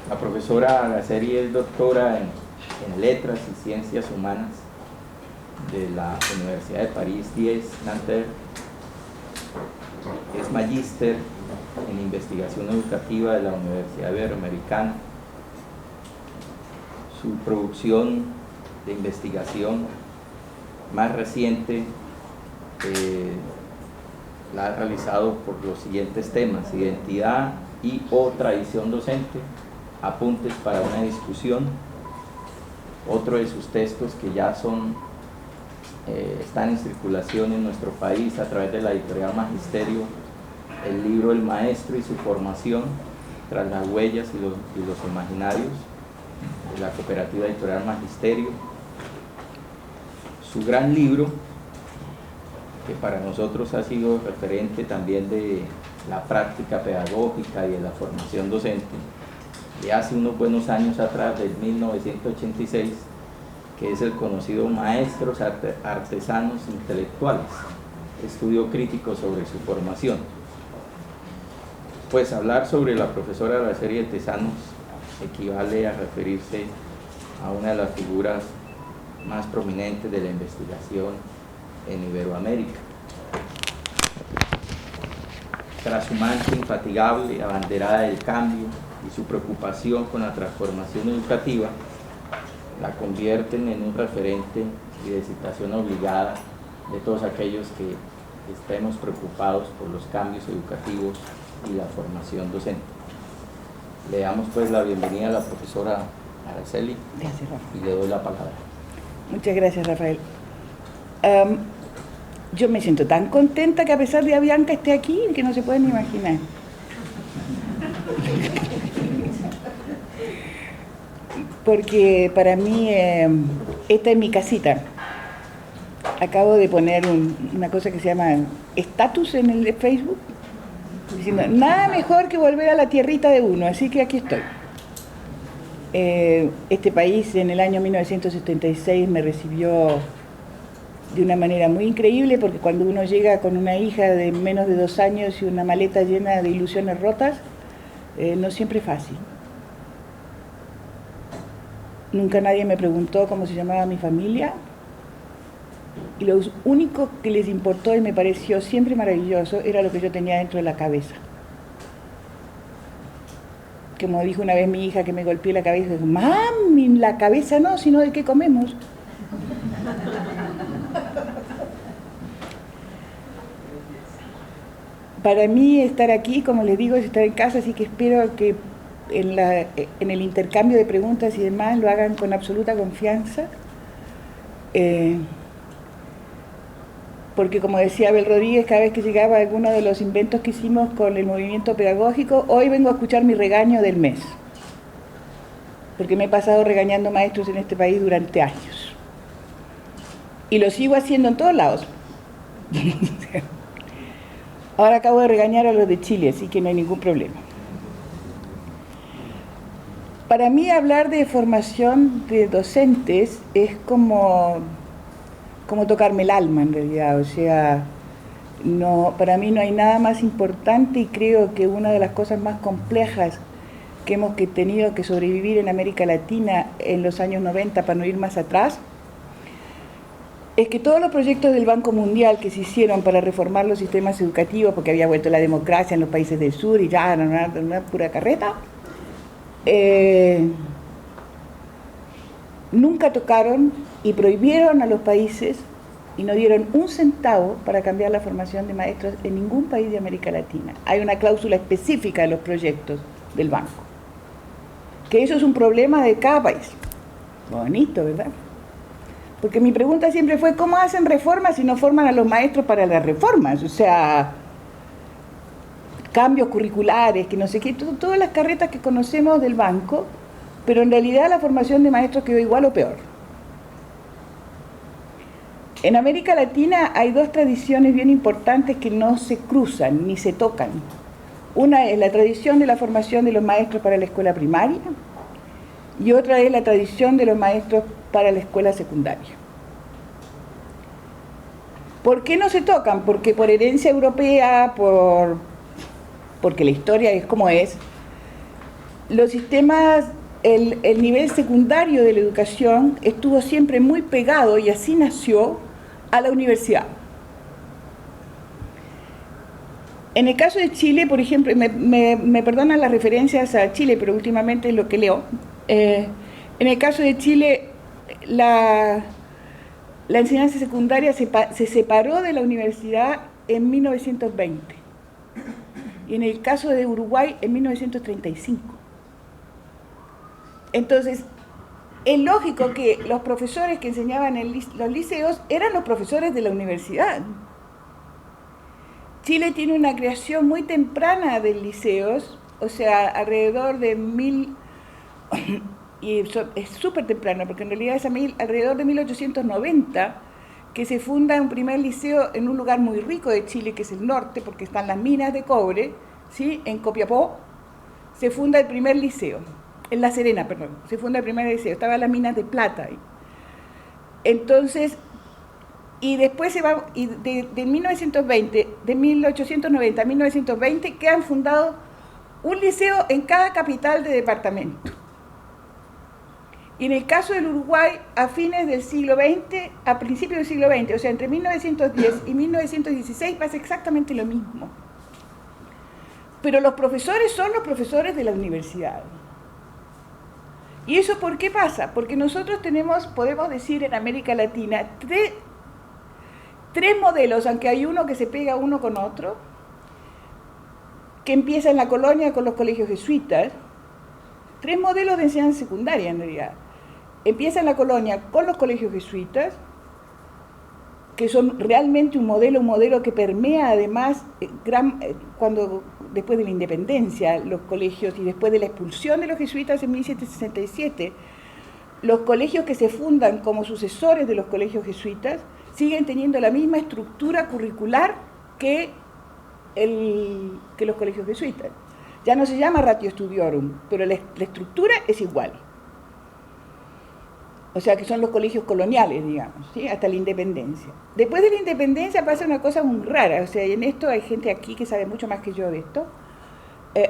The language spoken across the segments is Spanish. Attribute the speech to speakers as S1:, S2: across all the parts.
S1: La profesora Araceli es doctora en Letras y Ciencias Humanas de la Universidad de París 10, Nanterre. Es magíster en Investigación Educativa de la Universidad Iberoamericana. Su producción de investigación más reciente la ha realizado por los siguientes temas: identidad y o tradición docente, apuntes para una discusión. Otro de sus textos que ya están en circulación en nuestro país a través de la editorial Magisterio, el libro El Maestro y su formación, tras las huellas y los imaginarios, de la cooperativa editorial Magisterio. Su gran libro, que para nosotros ha sido referente también de la práctica pedagógica y de la formación docente, de hace unos buenos años atrás, del 1986, que es el conocido Maestros Artesanos Intelectuales, estudio crítico sobre su formación. Pues hablar sobre la profesora Araceli Tesanos equivale a referirse a una de las figuras más prominentes de la investigación en Iberoamérica. Transhumante, infatigable, abanderada del cambio y su preocupación con la transformación educativa la convierten en un referente y de citación obligada de todos aquellos que estemos preocupados por los cambios educativos y la formación docente. Le damos pues la bienvenida a la profesora Araceli.
S2: Gracias, Rafael.
S1: Y le doy la palabra.
S2: Muchas gracias, Rafael. Yo me siento tan contenta que a pesar de Bianca esté aquí, que no se pueden imaginar. Porque para mí esta es mi casita. Acabo de poner una cosa que se llama estatus en el de Facebook, diciendo, nada mejor que volver a la tierrita de uno, así que aquí estoy. Este país en el año 1976 me recibió de una manera muy increíble, porque cuando uno llega con una hija de menos de 2 años y una maleta llena de ilusiones rotas, no siempre es fácil. Nunca nadie me preguntó cómo se llamaba mi familia, y lo único que les importó y me pareció siempre maravilloso era lo que yo tenía dentro de la cabeza. Como dijo una vez mi hija que me golpeó la cabeza, dijo, mami, la cabeza no, sino de qué comemos. Para mí estar aquí, como les digo, es estar en casa, así que espero que en el intercambio de preguntas y demás lo hagan con absoluta confianza. Porque como decía Abel Rodríguez, cada vez que llegaba alguno de los inventos que hicimos con el movimiento pedagógico, hoy vengo a escuchar mi regaño del mes. Porque me he pasado regañando maestros en este país durante años. Y lo sigo haciendo en todos lados. Ahora acabo de regañar a los de Chile, así que no hay ningún problema. Para mí hablar de formación de docentes es como tocarme el alma en realidad, o sea, para mí no hay nada más importante, y creo que una de las cosas más complejas que hemos tenido que sobrevivir en América Latina en los años 90, para no ir más atrás, es que todos los proyectos del Banco Mundial que se hicieron para reformar los sistemas educativos, porque había vuelto la democracia en los países del sur y ya era una pura carreta, nunca tocaron y prohibieron a los países y no dieron un centavo para cambiar la formación de maestros en ningún país de América Latina. Hay una cláusula específica de los proyectos del banco, que eso es un problema de cada país. Bonito, ¿verdad? Porque mi pregunta siempre fue, ¿cómo hacen reformas si no forman a los maestros para las reformas? O sea, cambios curriculares, que no sé qué, todas las carretas que conocemos del banco, pero en realidad la formación de maestros quedó igual o peor. En América Latina hay 2 tradiciones bien importantes que no se cruzan ni se tocan. Una es la tradición de la formación de los maestros para la escuela primaria y otra es la tradición de los maestros para la escuela secundaria. ¿Por qué no se tocan? Porque por herencia europea, porque la historia es como es, los sistemas, el nivel secundario de la educación estuvo siempre muy pegado, y así nació, a la universidad. En el caso de Chile, por ejemplo, me perdonan las referencias a Chile, pero últimamente es lo que leo. En el caso de Chile, la enseñanza secundaria se separó de la universidad en 1920. Y en el caso de Uruguay, en 1935. Entonces, es lógico que los profesores que enseñaban en los liceos eran los profesores de la universidad. Chile tiene una creación muy temprana de liceos, o sea, alrededor de y es súper temprano, porque en realidad es alrededor de 1890, que se funda un primer liceo en un lugar muy rico de Chile, que es el norte, porque están las minas de cobre, ¿sí? En Copiapó se funda el primer liceo, en La Serena, perdón, se funda el primer liceo, estaban las minas de plata ahí. Entonces, y después se va, y de 1920, de 1890 a 1920, que han fundado un liceo en cada capital de departamento. Y en el caso del Uruguay, a fines del siglo XX, a principios del siglo XX, o sea, entre 1910 y 1916, pasa exactamente lo mismo. Pero los profesores son los profesores de la universidad. ¿Y eso por qué pasa? Porque nosotros podemos decir en América Latina, tres modelos, aunque hay uno que se pega uno con otro, que empieza en la colonia con los colegios jesuitas, tres modelos de enseñanza secundaria en realidad. Empieza en la colonia con los colegios jesuitas, que son realmente un modelo que permea además, después de la independencia, los colegios, y después de la expulsión de los jesuitas en 1767, los colegios que se fundan como sucesores de los colegios jesuitas siguen teniendo la misma estructura curricular que los colegios jesuitas. Ya no se llama Ratio Studiorum, pero la estructura es igual. O sea, que son los colegios coloniales, digamos, ¿sí? Hasta la independencia. Después de la independencia pasa una cosa muy rara, o sea, y en esto hay gente aquí que sabe mucho más que yo de esto,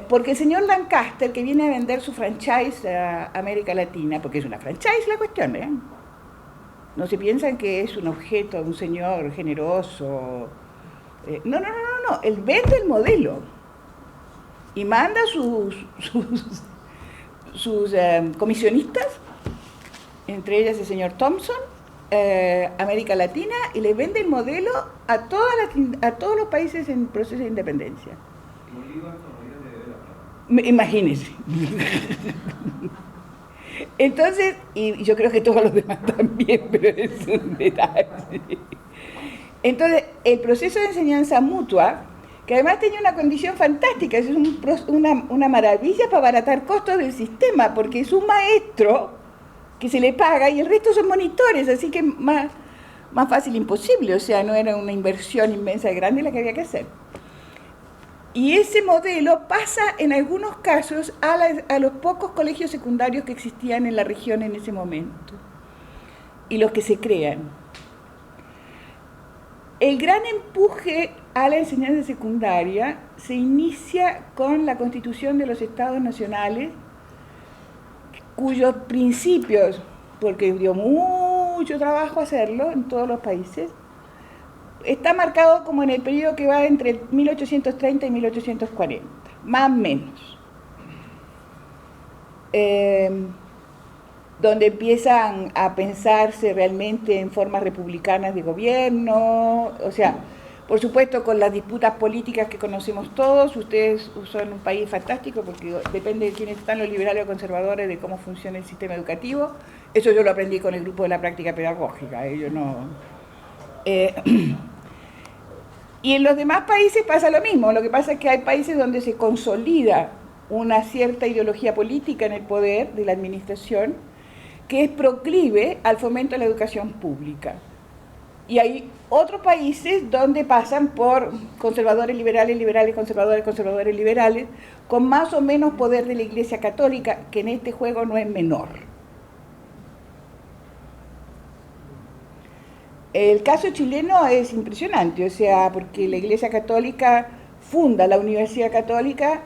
S2: porque el señor Lancaster, que viene a vender su franchise a América Latina, porque es una franchise la cuestión, ¿eh? No se piensan que es un objeto, un señor generoso. No, él vende el modelo y manda sus comisionistas, entre ellas el señor Thompson, América Latina, y le vende el modelo a todos los países en proceso de independencia.
S3: Bolívar todavía le debe la plata.
S2: Imagínense. Entonces, y yo creo que todos los demás también, pero es un detalle. Entonces, el proceso de enseñanza mutua, que además tenía una condición fantástica, es una maravilla para abaratar costos del sistema, porque es un maestro que se le paga y el resto son monitores, así que más fácil imposible, o sea, no era una inversión inmensa y grande la que había que hacer. Y ese modelo pasa en algunos casos a los pocos colegios secundarios que existían en la región en ese momento y los que se crean. El gran empuje a la enseñanza secundaria se inicia con la constitución de los Estados Nacionales, cuyos principios, porque dio mucho trabajo hacerlo en todos los países, está marcado como en el periodo que va entre 1830 y 1840, más o menos. Donde empiezan a pensarse realmente en formas republicanas de gobierno, o sea, por supuesto con las disputas políticas que conocemos todos. Ustedes son un país fantástico porque depende de quiénes están los liberales o conservadores, de cómo funciona el sistema educativo. Eso yo lo aprendí con el grupo de la práctica pedagógica, yo no... Y en los demás países pasa lo mismo. Lo que pasa es que hay países donde se consolida una cierta ideología política en el poder de la administración que es proclive al fomento de la educación pública. Y hay otros países donde pasan por conservadores, liberales, liberales, conservadores, conservadores, liberales, con más o menos poder de la Iglesia Católica, que en este juego no es menor. El caso chileno es impresionante, o sea, porque la Iglesia Católica funda la Universidad Católica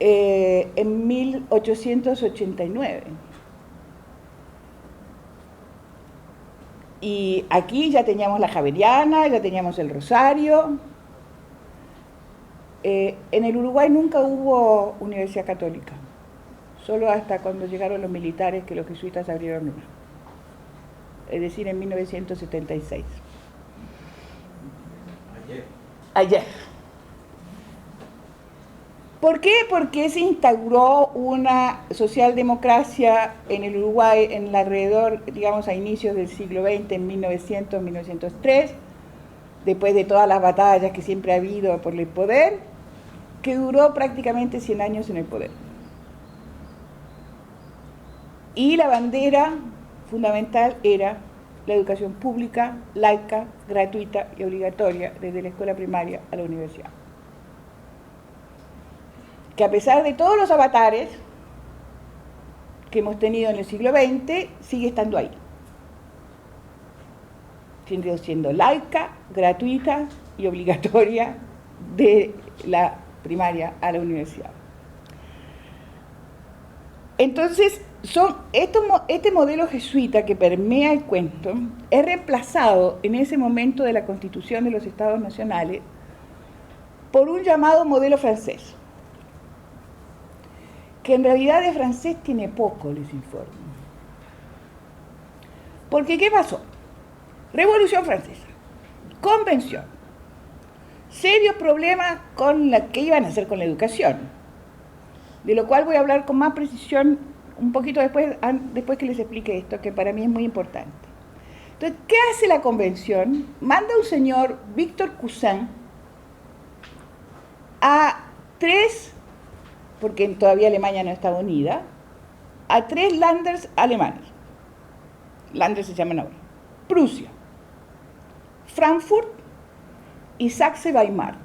S2: en 1889. Y aquí ya teníamos la Javeriana, ya teníamos el Rosario. En el Uruguay nunca hubo universidad católica, solo hasta cuando llegaron los militares que los jesuitas abrieron una, es decir, en 1976. Ayer. ¿Por qué? Porque se instauró una socialdemocracia en el Uruguay en alrededor, digamos, a inicios del siglo XX, en 1900, 1903, después de todas las batallas que siempre ha habido por el poder, que duró prácticamente 100 años en el poder. Y la bandera fundamental era la educación pública, laica, gratuita y obligatoria desde la escuela primaria a la universidad. Que a pesar de todos los avatares que hemos tenido en el siglo XX, sigue estando ahí. Siendo laica, gratuita y obligatoria de la primaria a la universidad. Entonces, este modelo jesuita que permea el cuento es reemplazado en ese momento de la constitución de los Estados Nacionales por un llamado modelo francés, que en realidad de francés tiene poco, les informo. Porque, ¿qué pasó? Revolución Francesa, Convención, serios problemas con la que iban a hacer con la educación, de lo cual voy a hablar con más precisión un poquito después que les explique esto, que para mí es muy importante. Entonces, ¿qué hace la Convención? Manda un señor, Victor Cousin, a 3, porque todavía Alemania no estaba unida, a 3 Länders alemanes. Länder se llaman ahora. Prusia, Frankfurt y Saxe-Weimar.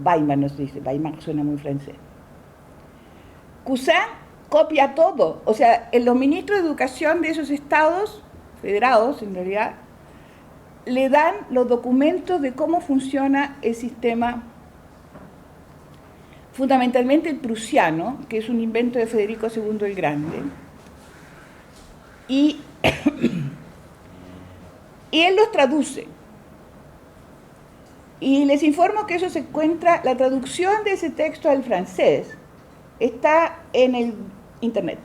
S2: Weimar no se dice, Weimar suena muy francés. Cousin copia todo, o sea, los ministros de educación de esos estados, federados en realidad, le dan los documentos de cómo funciona el sistema, fundamentalmente el prusiano, que es un invento de Federico II el Grande, y él los traduce. Y les informo que eso se encuentra, la traducción de ese texto al francés está en el internet.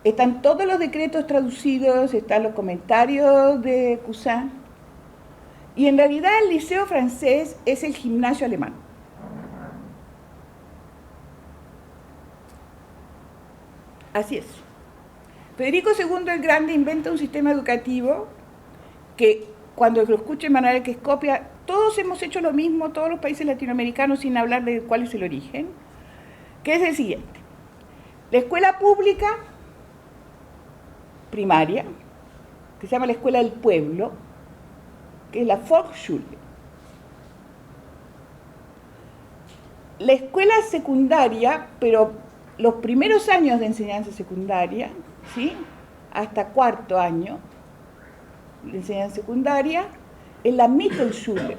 S2: Están todos los decretos traducidos, están los comentarios de Cousin, y en realidad el liceo francés es el gimnasio alemán. Así es. Federico II el Grande inventa un sistema educativo que, cuando lo escuchen van a ver que es copia. Todos hemos hecho lo mismo, todos los países latinoamericanos, sin hablar de cuál es el origen, que es el siguiente. La escuela pública primaria, que se llama la escuela del pueblo, que es la Volksschule. La escuela secundaria, pero los primeros años de enseñanza secundaria, ¿sí?, hasta 4º año de enseñanza secundaria, es la Mittelschule,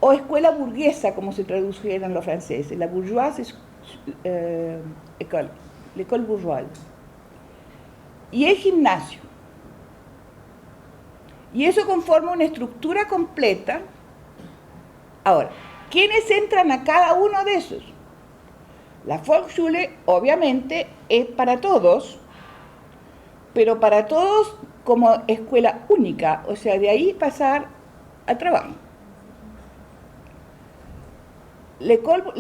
S2: o escuela burguesa, como se tradujeron los franceses, la bourgeoise école, l'école bourgeoise. Y el gimnasio. Y eso conforma una estructura completa. Ahora, ¿quiénes entran a cada uno de esos? La Volksschule, obviamente, es para todos, pero para todos como escuela única, o sea, de ahí pasar al trabajo. La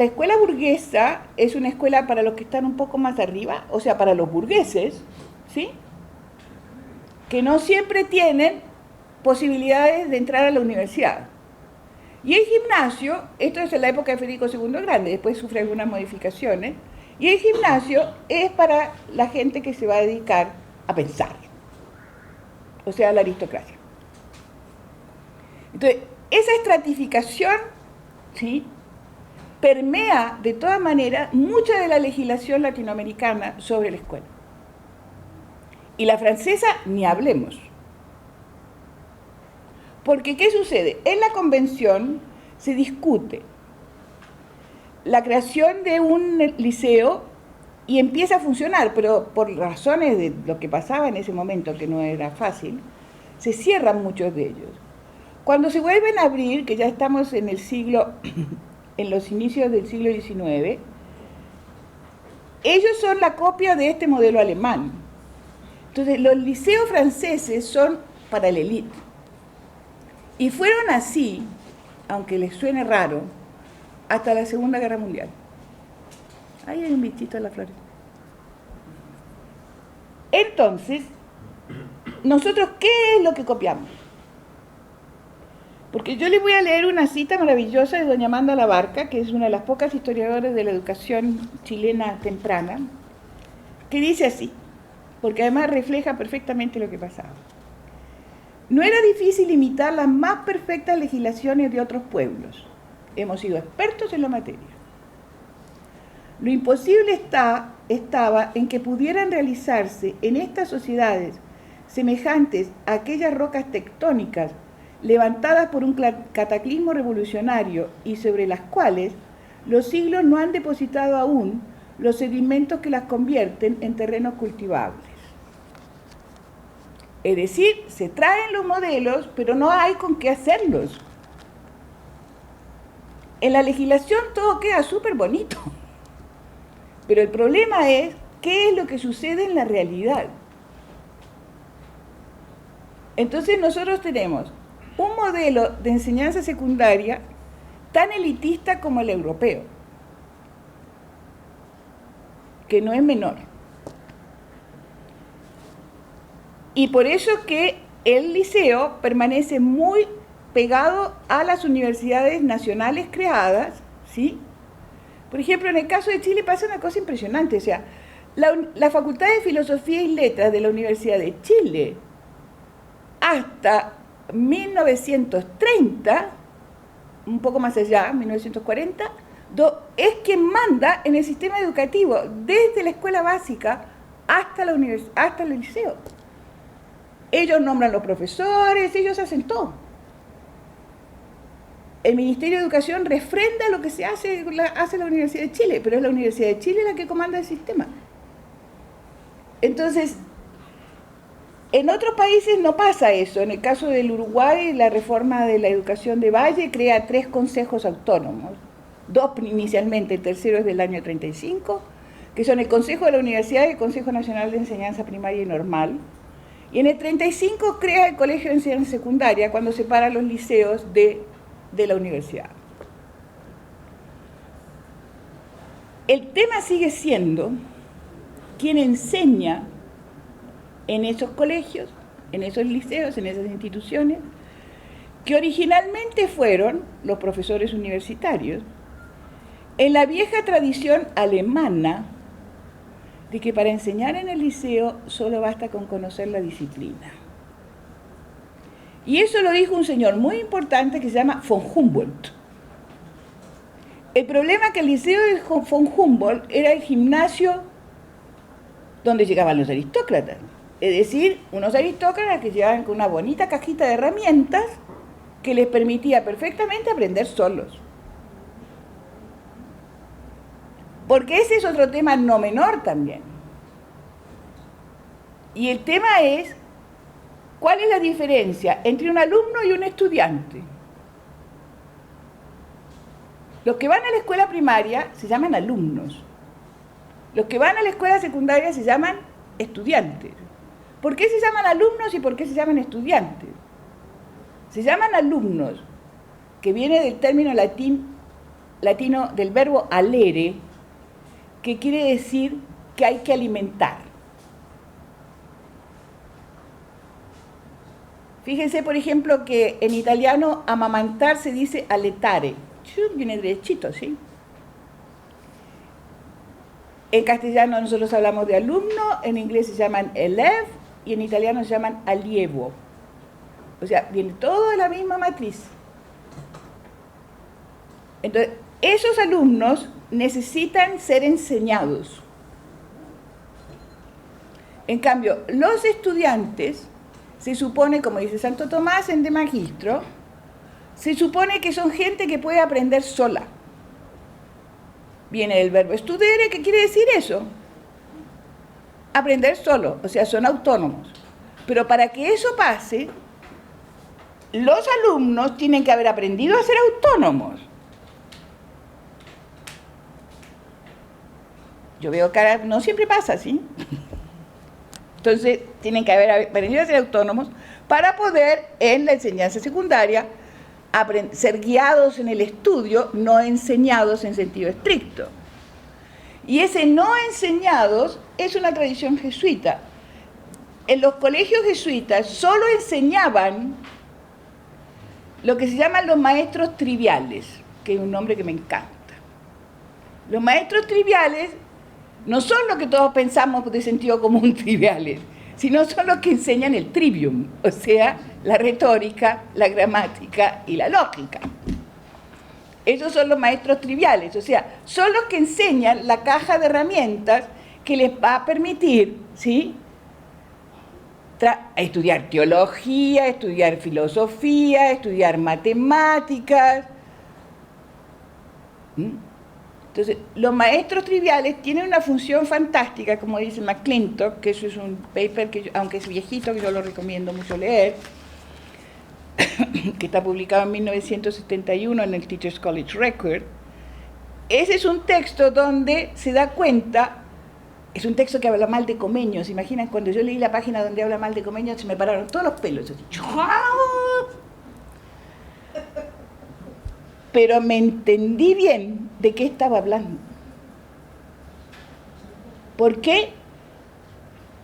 S2: escuela burguesa es una escuela para los que están un poco más arriba, o sea, para los burgueses, ¿sí?, que no siempre tienen posibilidades de entrar a la universidad. Y el gimnasio, esto es en la época de Federico II el Grande, después sufre algunas modificaciones, y el gimnasio es para la gente que se va a dedicar a pensar, o sea, la aristocracia. Entonces, esa estratificación, ¿sí?, permea de todas maneras mucha de la legislación latinoamericana sobre la escuela. Y la francesa, ni hablemos. Porque, ¿qué sucede? En la convención se discute la creación de un liceo y empieza a funcionar, pero por razones de lo que pasaba en ese momento, que no era fácil, se cierran muchos de ellos. Cuando se vuelven a abrir, que ya estamos en el siglo, en los inicios del siglo XIX, ellos son la copia de este modelo alemán. Entonces, los liceos franceses son para la élite. Y fueron así, aunque les suene raro, hasta la Segunda Guerra Mundial. Ahí hay un bichito en la flor. Entonces, nosotros, ¿qué es lo que copiamos? Porque yo les voy a leer una cita maravillosa de doña Amanda Labarca, que es una de las pocas historiadoras de la educación chilena temprana, que dice así, porque además refleja perfectamente lo que pasaba. No era difícil imitar las más perfectas legislaciones de otros pueblos. Hemos sido expertos en la materia. Lo imposible estaba en que pudieran realizarse en estas sociedades semejantes a aquellas rocas tectónicas levantadas por un cataclismo revolucionario y sobre las cuales los siglos no han depositado aún los sedimentos que las convierten en terrenos cultivables. Es decir, se traen los modelos, pero no hay con qué hacerlos. En la legislación todo queda súper bonito, pero el problema es qué es lo que sucede en la realidad. Entonces nosotros tenemos un modelo de enseñanza secundaria tan elitista como el europeo, que no es menor. Y por eso que el liceo permanece muy pegado a las universidades nacionales creadas, ¿sí? Por ejemplo, en el caso de Chile pasa una cosa impresionante, o sea, la Facultad de Filosofía y Letras de la Universidad de Chile, hasta 1930, un poco más allá, 1940, es quien manda en el sistema educativo, desde la escuela básica hasta el liceo. Ellos nombran los profesores, ellos hacen todo. El Ministerio de Educación refrenda lo que se hace la Universidad de Chile, pero es la Universidad de Chile la que comanda el sistema. Entonces, en otros países no pasa eso. En el caso del Uruguay, la reforma de la educación de Valle crea 3 consejos autónomos. 2 inicialmente, el tercero es del año 35, que son el Consejo de la Universidad y el Consejo Nacional de Enseñanza Primaria y Normal. Y en el 35 crea el Colegio de Enseñanza Secundaria, cuando separa los liceos de la universidad. El tema sigue siendo quién enseña en esos colegios, en esos liceos, en esas instituciones, que originalmente fueron los profesores universitarios, en la vieja tradición alemana de que para enseñar en el liceo solo basta con conocer la disciplina. Y eso lo dijo un señor muy importante que se llama von Humboldt. El problema es que el liceo de von Humboldt era el gimnasio donde llegaban los aristócratas. Es decir, unos aristócratas que llegaban con una bonita cajita de herramientas que les permitía perfectamente aprender solos. Porque ese es otro tema no menor también. Y el tema es, ¿cuál es la diferencia entre un alumno y un estudiante? Los que van a la escuela primaria se llaman alumnos. Los que van a la escuela secundaria se llaman estudiantes. ¿Por qué se llaman alumnos y por qué se llaman estudiantes? Se llaman alumnos, que viene del término latino del verbo alere, que quiere decir que hay que alimentar. Fíjense, por ejemplo, que en italiano amamantar se dice aletare. Viene derechito, ¿sí? En castellano nosotros hablamos de alumno, en inglés se llaman élève y en italiano se llaman allievo. O sea, viene todo de la misma matriz. Entonces, esos alumnos necesitan ser enseñados. En cambio, los estudiantes se supone, como dice Santo Tomás en De Magistro, se supone que son gente que puede aprender sola. Viene del verbo studere, ¿qué quiere decir eso? Aprender solo, o sea, son autónomos. Pero para que eso pase, los alumnos tienen que haber aprendido a ser autónomos. Yo veo que no siempre pasa así. Entonces, tienen que haber aprendido a ser autónomos para poder, en la enseñanza secundaria, ser guiados en el estudio, no enseñados en sentido estricto. Y ese no enseñados es una tradición jesuita. En los colegios jesuitas solo enseñaban lo que se llaman los maestros triviales, que es un nombre que me encanta. Los maestros triviales no son lo que todos pensamos de sentido común triviales, sino son los que enseñan el trivium, o sea, la retórica, la gramática y la lógica. Esos son los maestros triviales, o sea, son los que enseñan la caja de herramientas que les va a permitir, ¿sí?, estudiar teología, estudiar filosofía, estudiar matemáticas. Entonces, los maestros triviales tienen una función fantástica, como dice McClintock, que eso es un paper que, aunque es viejito, que yo lo recomiendo mucho leer, que está publicado en 1971 en el Teachers College Record. Ese es un texto donde se da cuenta, es un texto que habla mal de Comeño. ¿Se imaginan? Cuando yo leí la página donde habla mal de Comeño, se me pararon todos los pelos. Así, pero me entendí bien de qué estaba hablando. ¿Por qué?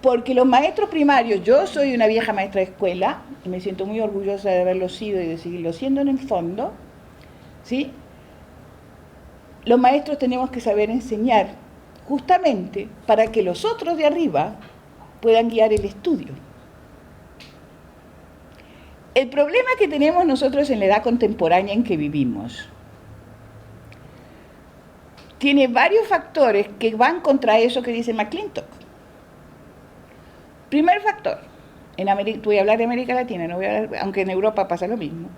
S2: Porque los maestros primarios, yo soy una vieja maestra de escuela, y me siento muy orgullosa de haberlo sido y de seguirlo siendo en el fondo, ¿sí? Los maestros tenemos que saber enseñar, justamente para que los otros de arriba puedan guiar el estudio. El problema que tenemos nosotros en la edad contemporánea en que vivimos tiene varios factores que van contra eso que dice McClintock. Primer factor, voy a hablar de América Latina, no voy a hablar, aunque en Europa pasa lo mismo,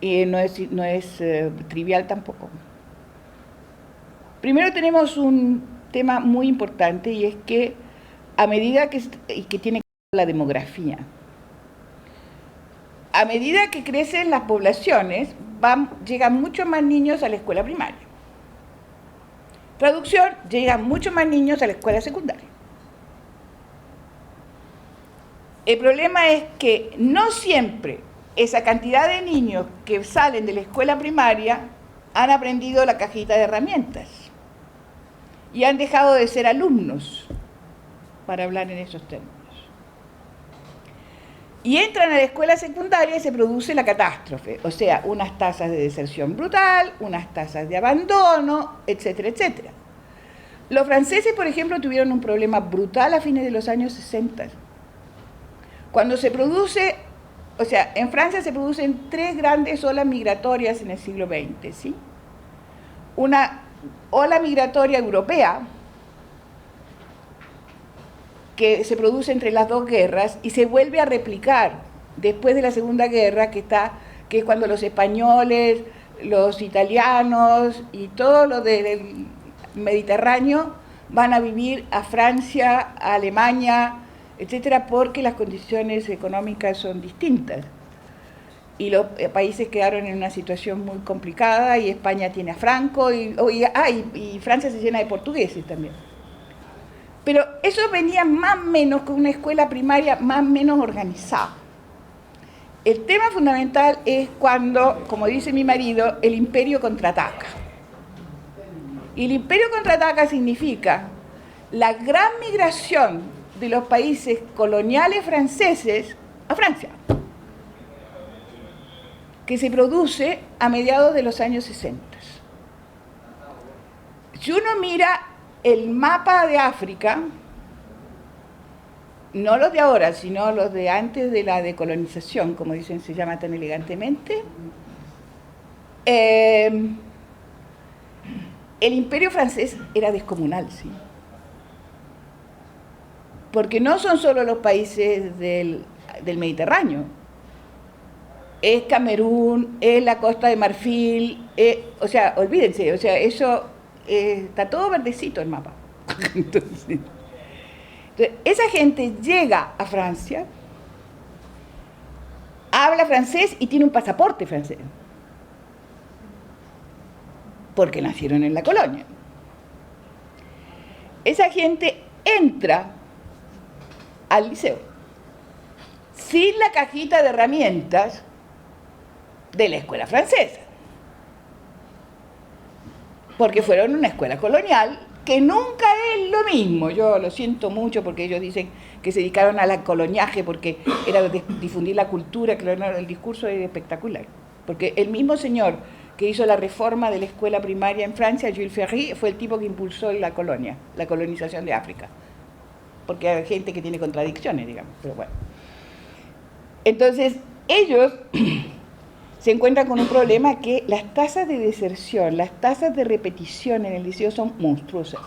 S2: y no es trivial tampoco. Primero tenemos un tema muy importante, y es que a medida que tiene que ver con la demografía, a medida que crecen las poblaciones, llegan muchos más niños a la escuela primaria. Traducción, llegan muchos más niños a la escuela secundaria. El problema es que no siempre esa cantidad de niños que salen de la escuela primaria han aprendido la cajita de herramientas y han dejado de ser alumnos, para hablar en esos términos. Y entran a la escuela secundaria y se produce la catástrofe, o sea, unas tasas de deserción brutal, unas tasas de abandono, etcétera, etcétera. Los franceses, por ejemplo, tuvieron un problema brutal a fines de los años 60. Cuando se produce, o sea, en Francia se producen 3 grandes olas migratorias en el siglo XX, ¿sí? Una ola migratoria europea, que se produce entre las dos guerras y se vuelve a replicar después de la Segunda Guerra, que es cuando los españoles, los italianos y todo lo del Mediterráneo van a vivir a Francia, a Alemania, etcétera, porque las condiciones económicas son distintas. Y los países quedaron en una situación muy complicada, y España tiene a Franco, y Francia se llena de portugueses también. Pero eso venía más o menos con una escuela primaria más o menos organizada. El tema fundamental es cuando, como dice mi marido, el imperio contraataca. Y el imperio contraataca significa la gran migración de los países coloniales franceses a Francia, que se produce a mediados de los años 60. Si uno mira el mapa de África, no los de ahora, sino los de antes de la decolonización, como dicen, se llama tan elegantemente, el imperio francés era descomunal, ¿sí? porque no son solo los países del Mediterráneo, es Camerún, es la Costa de Marfil, o sea, olvídense, o sea, eso está todo verdecito el mapa. Entonces, esa gente llega a Francia, habla francés y tiene un pasaporte francés, porque nacieron en la colonia. Esa gente entra al liceo sin la cajita de herramientas de la escuela francesa, porque fueron una escuela colonial que nunca es lo mismo. Yo lo siento mucho porque ellos dicen que se dedicaron al coloniaje porque era difundir la cultura, que el discurso es espectacular, porque el mismo señor que hizo la reforma de la escuela primaria en Francia, Jules Ferry, fue el tipo que impulsó la colonización de África, porque hay gente que tiene contradicciones, digamos, pero bueno. Entonces, ellos se encuentran con un problema que las tasas de deserción, las tasas de repetición en el liceo son monstruosas.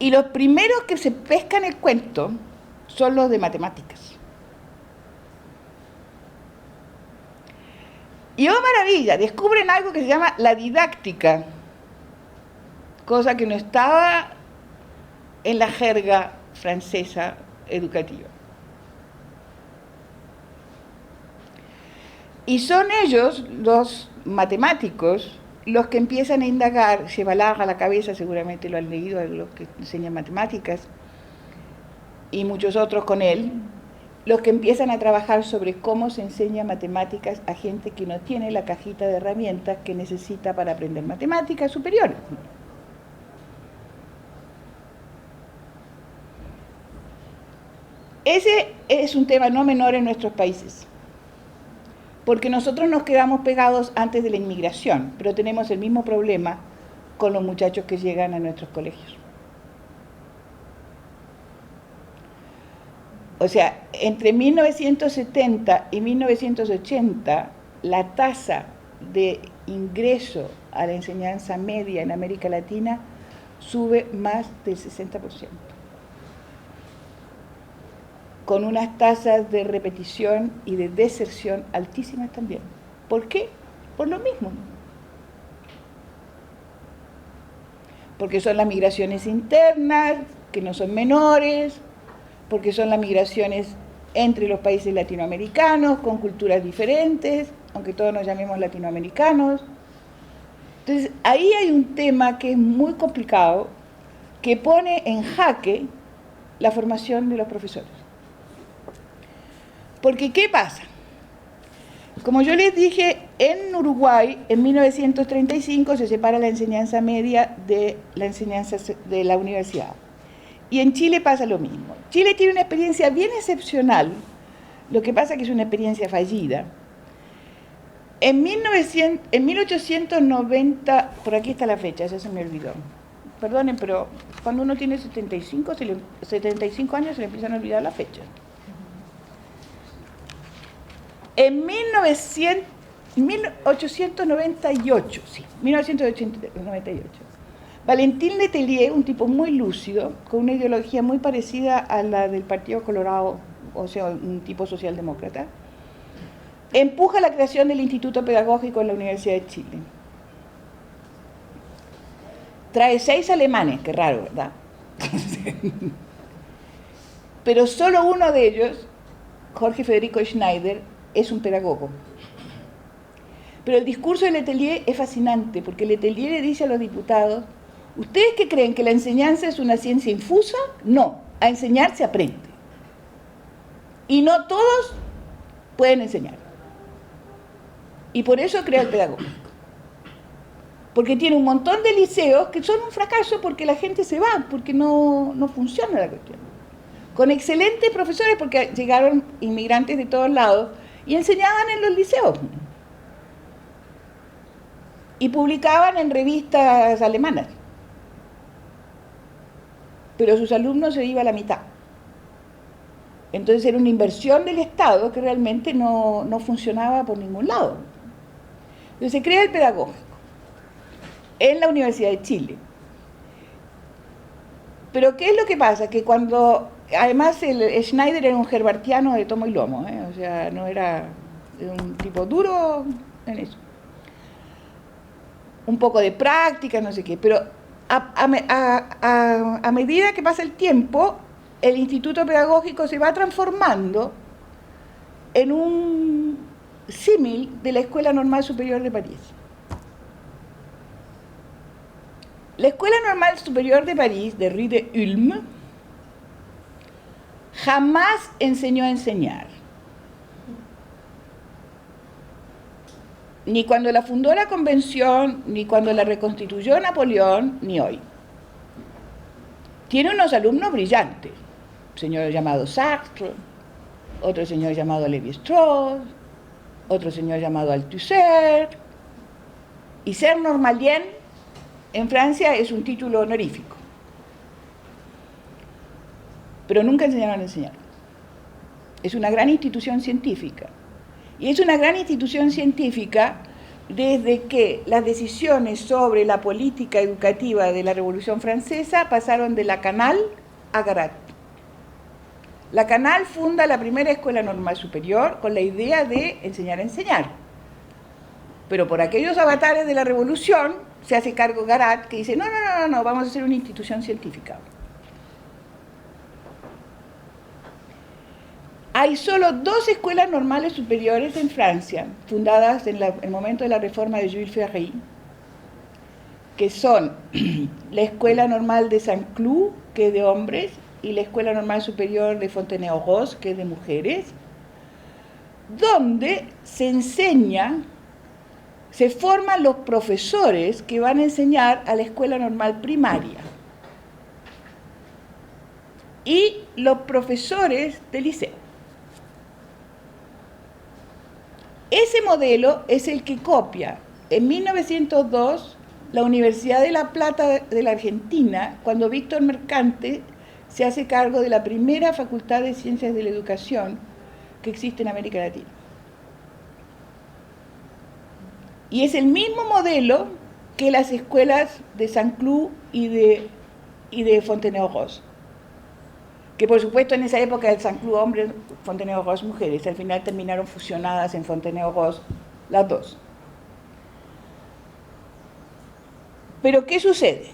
S2: Y los primeros que se pescan el cuento son los de matemáticas. Y oh maravilla, descubren algo que se llama la didáctica, cosa que no estaba en la jerga francesa educativa. Y son ellos, los matemáticos, los que empiezan a indagar, se va a la cabeza, seguramente lo han leído los que enseñan matemáticas, y muchos otros con él, los que empiezan a trabajar sobre cómo se enseña matemáticas a gente que no tiene la cajita de herramientas que necesita para aprender matemáticas superiores. Ese es un tema no menor en nuestros países, porque nosotros nos quedamos pegados antes de la inmigración, pero tenemos el mismo problema con los muchachos que llegan a nuestros colegios. O sea, entre 1970 y 1980, la tasa de ingreso a la enseñanza media en América Latina sube más del 60%, con unas tasas de repetición y de deserción altísimas también. ¿Por qué? Por lo mismo. Porque son las migraciones internas, que no son menores, porque son las migraciones entre los países latinoamericanos, con culturas diferentes, aunque todos nos llamemos latinoamericanos. Entonces, ahí hay un tema que es muy complicado, que pone en jaque la formación de los profesores. Porque, ¿qué pasa? Como yo les dije, en Uruguay, en 1935, se separa la enseñanza media de la enseñanza de la universidad. Y en Chile pasa lo mismo. Chile tiene una experiencia bien excepcional, lo que pasa es que es una experiencia fallida. En 1890, por aquí está la fecha, ya se me olvidó. Perdonen, pero cuando uno tiene 75 años se le empiezan a olvidar las fechas. En 1898, sí, 1898, Valentín Letelier, un tipo muy lúcido, con una ideología muy parecida a la del Partido Colorado, o sea, un tipo socialdemócrata, empuja la creación del Instituto Pedagógico en la Universidad de Chile. Trae 6 alemanes, qué raro, ¿verdad? Pero solo uno de ellos, Jorge Federico Schneider, es un pedagogo. Pero el discurso de Letelier es fascinante, porque Letelier le dice a los diputados: ¿ustedes qué creen, que la enseñanza es una ciencia infusa? No, a enseñar se aprende. Y no todos pueden enseñar. Y por eso crea el pedagógico. Porque tiene un montón de liceos que son un fracaso porque la gente se va, porque no funciona la cuestión. Con excelentes profesores, porque llegaron inmigrantes de todos lados y enseñaban en los liceos. Y publicaban en revistas alemanas. Pero sus alumnos se iban a la mitad. Entonces era una inversión del Estado que realmente no funcionaba por ningún lado. Entonces se crea el pedagógico en la Universidad de Chile. Pero ¿qué es lo que pasa? Que cuando, además el Schneider era un herbartiano de tomo y lomo, o sea, no era un tipo duro en eso. Un poco de práctica, no sé qué, pero a medida que pasa el tiempo, el instituto pedagógico se va transformando en un símil de la Escuela Normal Superior de París. La Escuela Normal Superior de París, de Rue de Ulm, jamás enseñó a enseñar. Ni cuando la fundó la Convención, ni cuando la reconstituyó Napoleón, ni hoy. Tiene unos alumnos brillantes, un señor llamado Sartre, otro señor llamado Lévi-Strauss, otro señor llamado Althusser, y ser normalien en Francia es un título honorífico. Pero nunca enseñaron a enseñar. Es una gran institución científica. Y es una gran institución científica desde que las decisiones sobre la política educativa de la Revolución Francesa pasaron de Lacanal a Garat. Lacanal funda la primera escuela normal superior con la idea de enseñar a enseñar. Pero por aquellos avatares de la Revolución se hace cargo Garat, que dice, no, vamos a hacer una institución científica. Hay solo 2 escuelas normales superiores en Francia, fundadas en el momento de la reforma de Jules Ferry, que son la Escuela Normal de Saint-Cloud, que es de hombres, y la Escuela Normal Superior de Fontenay-aux-Roses, que es de mujeres, donde se enseña, se forman los profesores que van a enseñar a la Escuela Normal Primaria y los profesores del liceo. Ese modelo es el que copia en 1902 la Universidad de La Plata de la Argentina, cuando Víctor Mercante se hace cargo de la primera Facultad de Ciencias de la Educación que existe en América Latina. Y es el mismo modelo que las escuelas de Saint-Cloud y de Fontenay-aux-Roses, que por supuesto en esa época el Saint-Cloud hombres, Fontenay-aux-Roses mujeres, al final terminaron fusionadas en Fontenay-aux-Roses las dos. Pero ¿qué sucede?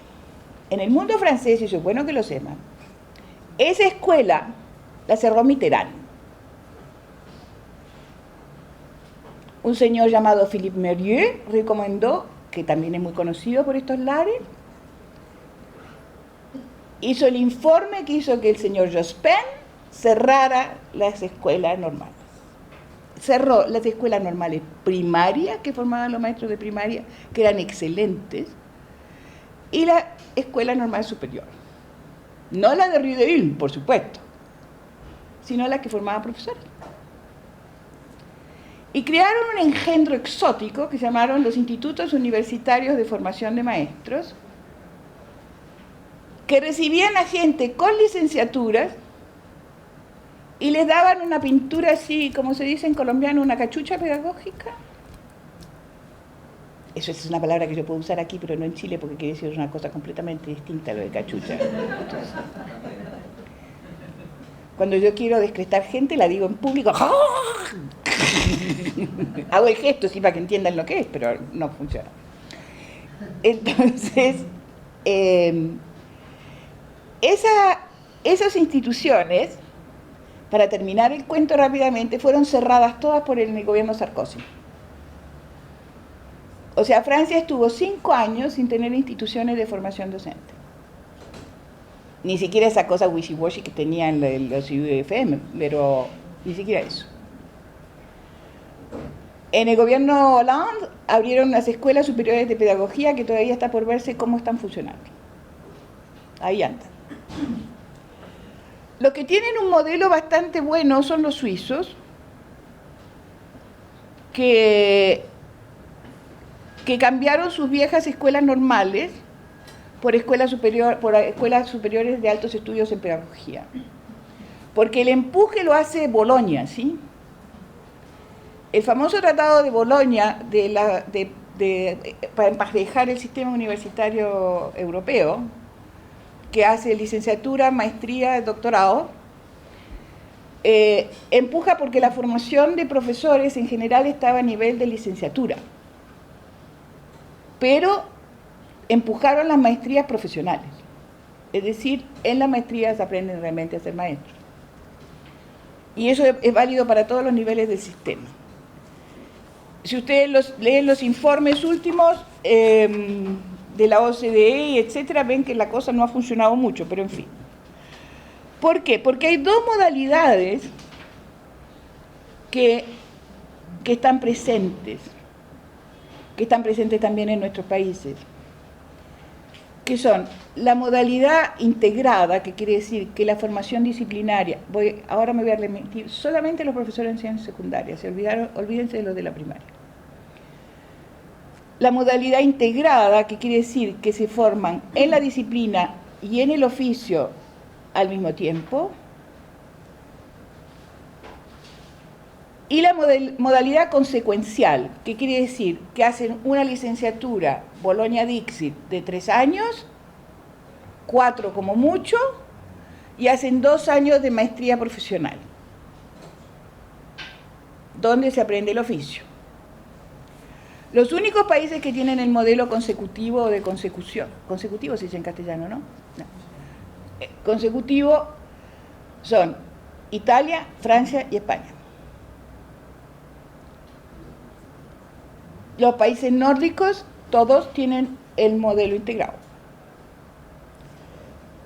S2: En el mundo francés, y eso es bueno que lo sepan, esa escuela la cerró Mitterrand. Un señor llamado Philippe Mérieux recomendó, que también es muy conocido por estos lares, hizo el informe que hizo que el señor Jospin cerrara las escuelas normales. Cerró las escuelas normales primarias, que formaban los maestros de primaria, que eran excelentes, y la escuela normal superior. No la de Rue de Ulm, por supuesto, sino la que formaba profesores. Y crearon un engendro exótico que se llamaron los Institutos Universitarios de Formación de Maestros, que recibían a gente con licenciaturas y les daban una pintura así, como se dice en colombiano, una cachucha pedagógica. Eso es una palabra que yo puedo usar aquí, pero no en Chile, porque quiere decir una cosa completamente distinta a lo de cachucha. Entonces, cuando yo quiero descrestar gente, la digo en público. Hago el gesto, sí, para que entiendan lo que es, pero no funciona. Entonces, esas instituciones, para terminar el cuento rápidamente, fueron cerradas todas por el gobierno Sarkozy. O sea, Francia estuvo 5 años sin tener instituciones de formación docente. Ni siquiera esa cosa wishy-washy que tenían los UFM, pero ni siquiera eso. En el gobierno Hollande abrieron las escuelas superiores de pedagogía, que todavía está por verse cómo están funcionando. Ahí andan. Los que tienen un modelo bastante bueno son los suizos, que cambiaron sus viejas escuelas normales por escuelas superiores de altos estudios en pedagogía. Porque el empuje lo hace Bolonia, ¿sí? El famoso Tratado de Bolonia para emparejar el sistema universitario europeo, que hace licenciatura, maestría, doctorado, empuja porque la formación de profesores en general estaba a nivel de licenciatura, pero empujaron las maestrías profesionales, es decir, en las maestrías aprenden realmente a ser maestros. Y eso es válido para todos los niveles del sistema. Si ustedes leen los informes últimos de la OCDE, etcétera, ven que la cosa no ha funcionado mucho, pero en fin. ¿Por qué? Porque hay dos modalidades que están presentes también en nuestros países, que son la modalidad integrada, que quiere decir que la formación disciplinaria, ahora me voy a remitir solamente a los profesores de enseñanza secundaria, olvídense de los de la primaria. La modalidad integrada, que quiere decir que se forman en la disciplina y en el oficio al mismo tiempo, y la modalidad consecuencial, que quiere decir que hacen una licenciatura Bologna-Dixit de 3 años, 4 como mucho, y hacen 2 años de maestría profesional, donde se aprende el oficio. Los únicos países que tienen el modelo consecutivo o de consecución, consecutivo se dice en castellano, ¿no? No. Consecutivo son Italia, Francia y España. Los países nórdicos, todos tienen el modelo integrado.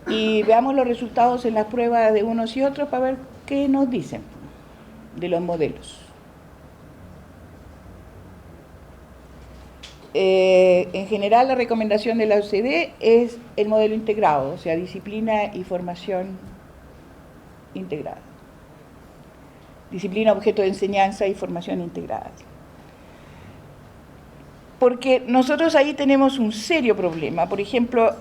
S2: Y veamos los resultados en las pruebas de unos y otros para ver qué nos dicen de los modelos. En general, la recomendación de la OCDE es el modelo integrado, o sea, disciplina y formación integrada. Disciplina, objeto de enseñanza y formación integrada. Porque nosotros ahí tenemos un serio problema. Por ejemplo,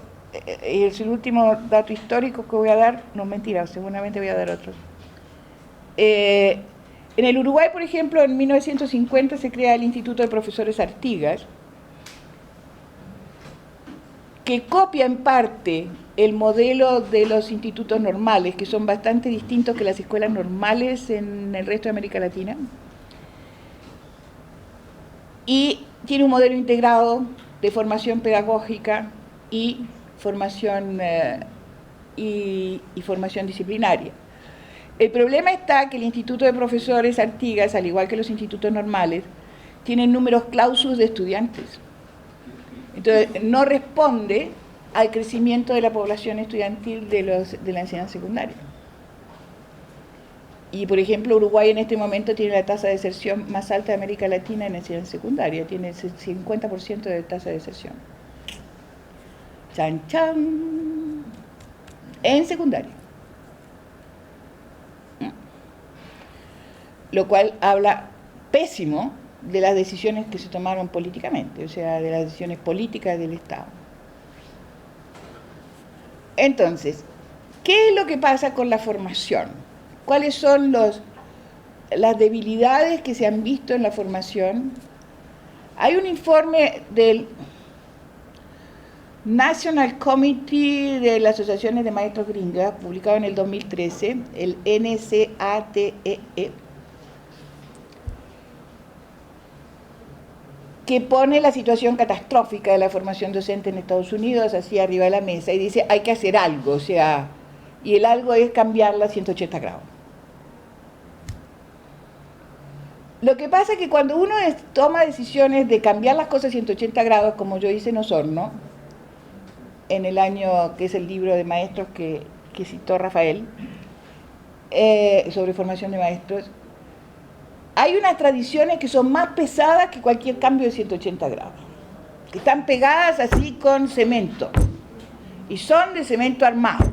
S2: es el último dato histórico que voy a dar, no mentira, seguramente voy a dar otros. En el Uruguay, por ejemplo, en 1950 se crea el Instituto de Profesores Artigas, que copia en parte el modelo de los institutos normales, que son bastante distintos que las escuelas normales en el resto de América Latina, y tiene un modelo integrado de formación pedagógica y formación disciplinaria. El problema está que el Instituto de Profesores Artigas, al igual que los institutos normales, tienen números clausus de estudiantes. Entonces, no responde al crecimiento de la población estudiantil de la enseñanza secundaria. Y, por ejemplo, Uruguay en este momento tiene la tasa de deserción más alta de América Latina en enseñanza secundaria, tiene el 50% de tasa de deserción. ¡Chan, chan! En secundaria. Lo cual habla pésimo de las decisiones que se tomaron políticamente, o sea, de las decisiones políticas del Estado. Entonces, ¿qué es lo que pasa con la formación? ¿Cuáles son las debilidades que se han visto en la formación? Hay un informe del National Committee de las Asociaciones de Maestros Gringas, publicado en el 2013, el NCATEE, que pone la situación catastrófica de la formación docente en Estados Unidos así arriba de la mesa y dice hay que hacer algo, o sea, y el algo es cambiarla a 180 grados. Lo que pasa es que cuando uno toma decisiones de cambiar las cosas a 180 grados, como yo hice en Osorno, en el año que es el libro de maestros que citó Rafael, sobre formación de maestros, hay unas tradiciones que son más pesadas que cualquier cambio de 180 grados, que están pegadas así con cemento, y son de cemento armado.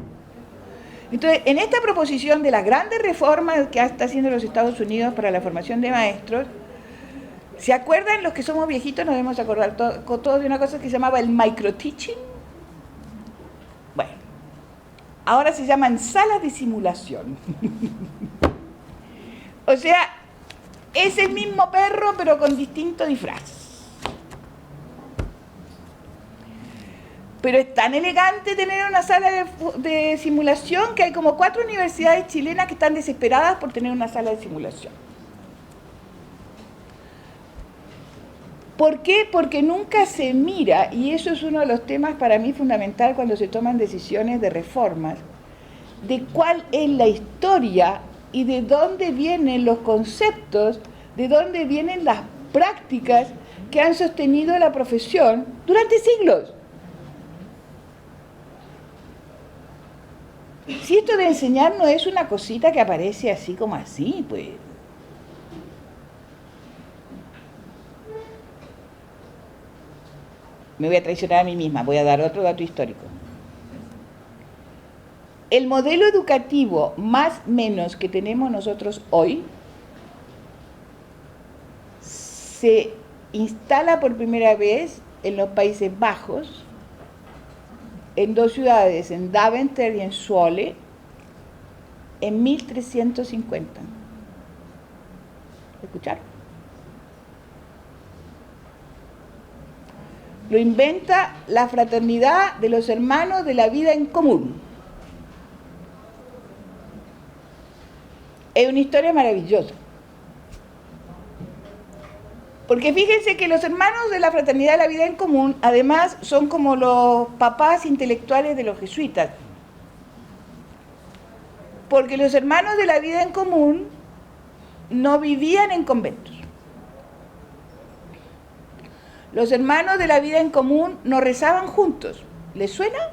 S2: Entonces, en esta proposición de las grandes reformas que está haciendo los Estados Unidos para la formación de maestros, ¿se acuerdan? Los que somos viejitos nos debemos acordar todos de una cosa que se llamaba el microteaching. Bueno, ahora se llaman salas de simulación. O sea, es el mismo perro, pero con distinto disfraz. Pero es tan elegante tener una sala de simulación que hay como 4 universidades chilenas que están desesperadas por tener una sala de simulación. ¿Por qué? Porque nunca se mira, y eso es uno de los temas para mí fundamental cuando se toman decisiones de reformas, de cuál es la historia y de dónde vienen los conceptos, de dónde vienen las prácticas que han sostenido la profesión durante siglos. Si esto de enseñar no es una cosita que aparece así como así, pues. Me voy a traicionar a mí misma, voy a dar otro dato histórico. El modelo educativo más menos que tenemos nosotros hoy se instala por primera vez en los Países Bajos, en 2 ciudades, en Deventer y en Zwolle, en 1350. ¿Escucharon? Lo inventa la fraternidad de los hermanos de la vida en común. Es una historia maravillosa. Porque fíjense que los hermanos de la fraternidad de la vida en común, además, son como los papás intelectuales de los jesuitas. Porque los hermanos de la vida en común no vivían en conventos. Los hermanos de la vida en común no rezaban juntos. ¿Les suena?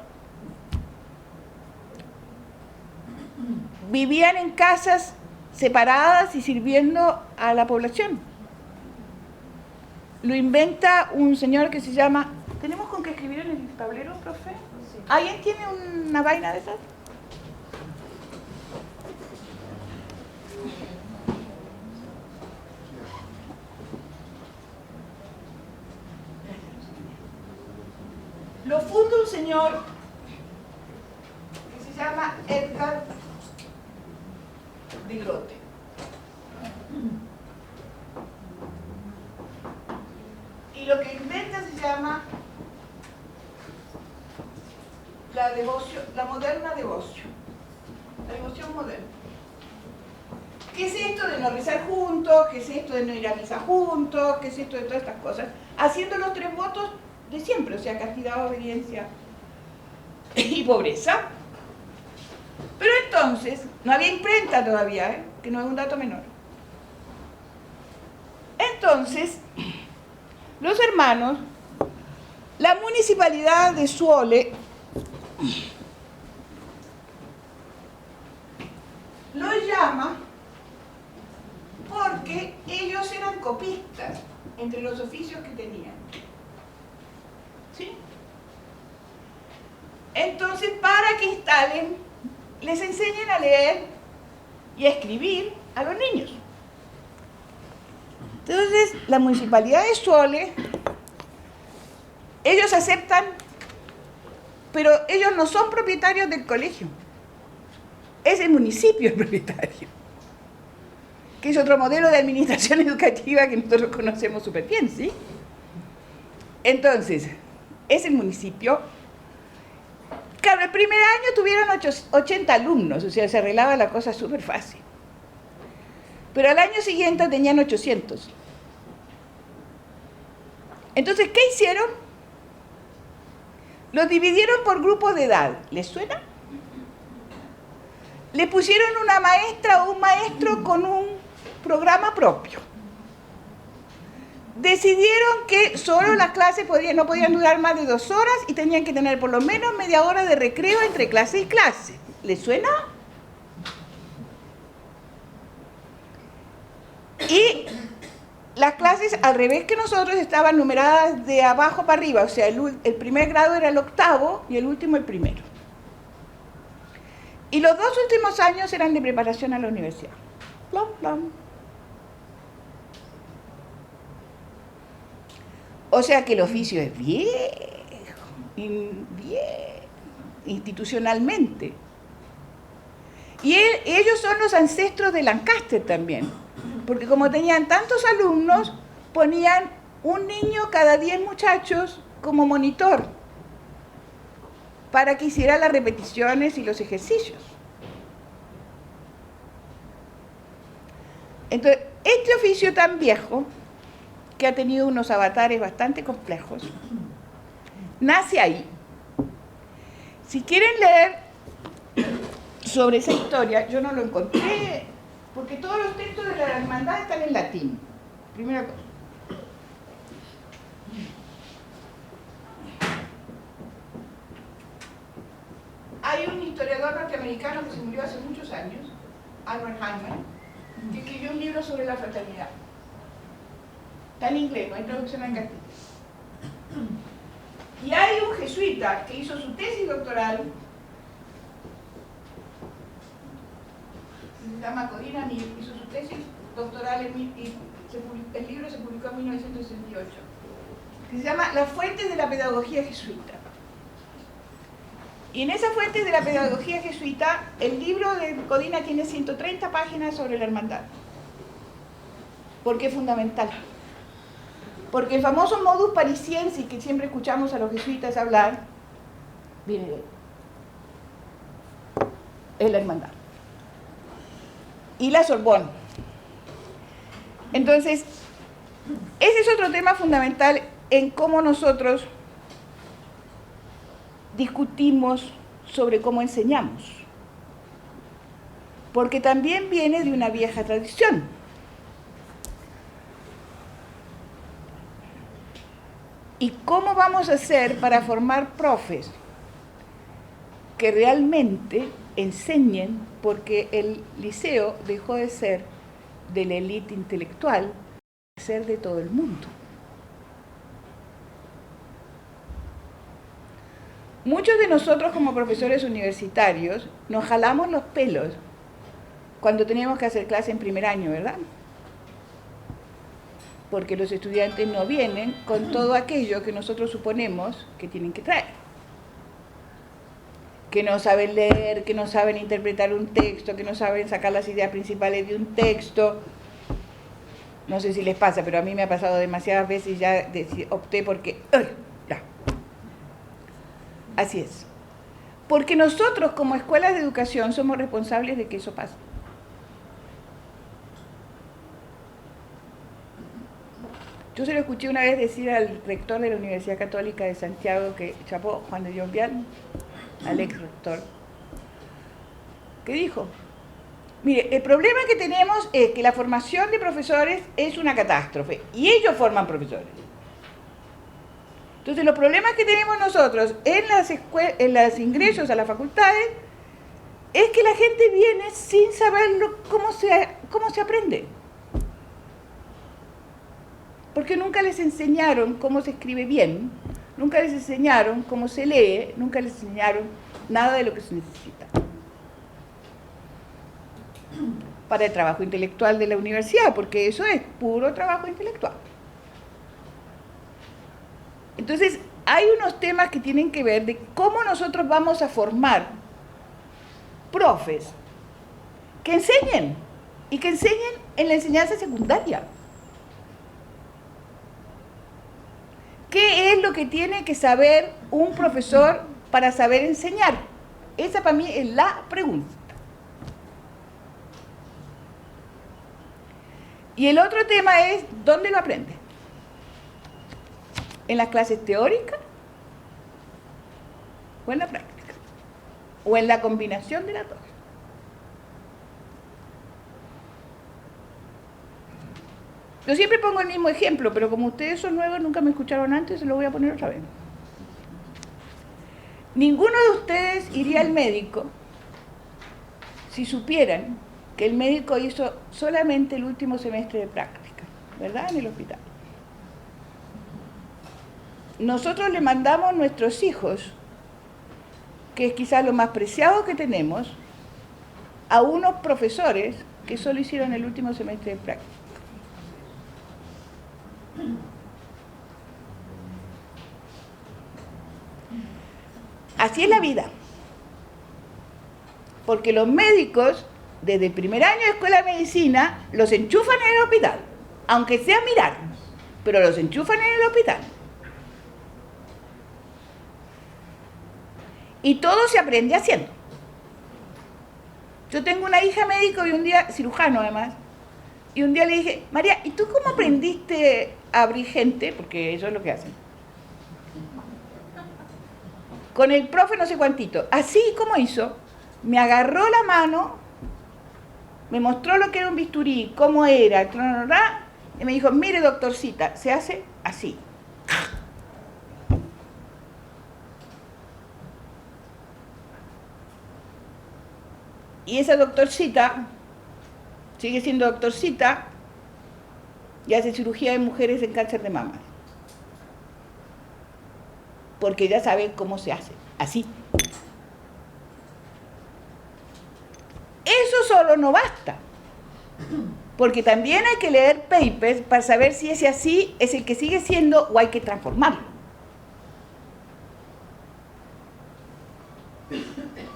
S2: Vivían en casas separadas y sirviendo a la población. Lo inventa un señor que se llama... ¿Tenemos con qué escribir en el tablero, profe? Sí. ¿Alguien tiene una vaina de esas? Lo funda un señor que se llama Edgar de Grote. Y lo que inventa se llama la moderna devoción, la devoción moderna. ¿Qué es esto de no rezar juntos? ¿Qué es esto de no ir a misa juntos? ¿Qué es esto de todas estas cosas? Haciendo los 3 votos de siempre, o sea, castidad, obediencia y pobreza. Pero entonces, no había imprenta todavía, que no es un dato menor. Entonces, los hermanos, la municipalidad de Zwolle lo llama porque ellos eran copistas entre los oficios que tenían. ¿Sí? Entonces, para que instalen, les enseñen a leer y a escribir a los niños. Entonces, la municipalidad de Zwolle, ellos aceptan, pero ellos no son propietarios del colegio. Es el municipio el propietario, que es otro modelo de administración educativa que nosotros conocemos súper bien, ¿sí? Entonces, es el municipio. Claro, el primer año tuvieron 80 alumnos, o sea, se arreglaba la cosa súper fácil. Pero al año siguiente tenían 800. Entonces, ¿qué hicieron? Los dividieron por grupos de edad. ¿Les suena? Le pusieron una maestra o un maestro con un programa propio. Decidieron que solo las clases no podían durar más de 2 horas y tenían que tener por lo menos media hora de recreo entre clase y clase. ¿Les suena? Y las clases, al revés que nosotros, estaban numeradas de abajo para arriba, o sea, el primer grado era el 8º y el último el primero. Y los 2 últimos años eran de preparación a la universidad. Plom, plom. O sea que el oficio es viejo, institucionalmente. Y ellos son los ancestros de Lancaster también, porque como tenían tantos alumnos, ponían un niño cada 10 muchachos como monitor. para que hiciera las repeticiones y los ejercicios. Entonces, este oficio tan viejo, que ha tenido unos avatares bastante complejos, nace ahí. Si quieren leer sobre esa historia, yo no lo encontré, porque todos los textos de la hermandad están en latín. Primera cosa. Hay un historiador norteamericano que se murió hace muchos años, Albert Heinlein, que escribió un libro sobre la fraternidad. Está en inglés, no hay traducción en castellano. Y hay un jesuita que hizo su tesis doctoral, se llama Codina Mir, hizo su tesis doctoral y el libro se publicó en 1968, que se llama Las fuentes de la pedagogía jesuita. Y en esas fuentes de la pedagogía jesuita, el libro de Codina tiene 130 páginas sobre la hermandad. ¿Por qué es fundamental? Porque el famoso modus parisiensis que siempre escuchamos a los jesuitas hablar, viene de él. Es la hermandad. Y la Sorbonne. Entonces, ese es otro tema fundamental en cómo nosotros discutimos sobre cómo enseñamos, porque también viene de una vieja tradición. ¿Y cómo vamos a hacer para formar profes que realmente enseñen? Porque el liceo dejó de ser de la élite intelectual, de ser de todo el mundo. Muchos de nosotros como profesores universitarios nos jalamos los pelos cuando tenemos que hacer clase en primer año, ¿verdad? Porque los estudiantes no vienen con todo aquello que nosotros suponemos que tienen que traer. Que no saben leer, que no saben interpretar un texto, que no saben sacar las ideas principales de un texto. No sé si les pasa, pero a mí me ha pasado demasiadas veces y ya opté porque... Así es. Porque nosotros como escuelas de educación somos responsables de que eso pase. Yo se lo escuché una vez decir al rector de la Universidad Católica de Santiago, que chapó Juan de Llombial, al ex rector, que dijo, mire, el problema que tenemos es que la formación de profesores es una catástrofe y ellos forman profesores. Entonces los problemas que tenemos nosotros en los ingresos a las facultades es que la gente viene sin saber cómo se aprende. Porque nunca les enseñaron cómo se escribe bien, nunca les enseñaron cómo se lee, nunca les enseñaron nada de lo que se necesita para el trabajo intelectual de la universidad, porque eso es puro trabajo intelectual. Entonces, hay unos temas que tienen que ver de cómo nosotros vamos a formar profes que enseñen, y que enseñen en la enseñanza secundaria. ¿Qué es lo que tiene que saber un profesor para saber enseñar? Esa para mí es la pregunta. Y el otro tema es, ¿dónde lo aprende? ¿En las clases teóricas? ¿O en la práctica? ¿O en la combinación de las dos? Yo siempre pongo el mismo ejemplo, pero como ustedes son nuevos, nunca me escucharon antes, se lo voy a poner otra vez. Ninguno de ustedes iría al médico si supieran que el médico hizo solamente el último semestre de práctica, ¿verdad? En el hospital. Nosotros le mandamos a nuestros hijos, que es quizás lo más preciado que tenemos, a unos profesores que solo hicieron el último semestre de práctica. Así es la vida. Porque los médicos, desde el primer año de escuela de medicina, los enchufan en el hospital, aunque sea mirar, pero los enchufan en el hospital. Y todo se aprende haciendo. Yo tengo una hija médico y un día, cirujano además, y un día le dije, María, ¿y tú cómo aprendiste a abrir gente? Porque eso es lo que hacen. Con el profe no sé cuantito. Así como hizo, me agarró la mano, me mostró lo que era un bisturí, cómo era, y me dijo, mire doctorcita, se hace así. Y esa doctorcita sigue siendo doctorcita y hace cirugía de mujeres en cáncer de mama. Porque ella sabe cómo se hace, así. Eso solo no basta, porque también hay que leer papers para saber si ese así es el que sigue siendo o hay que transformarlo.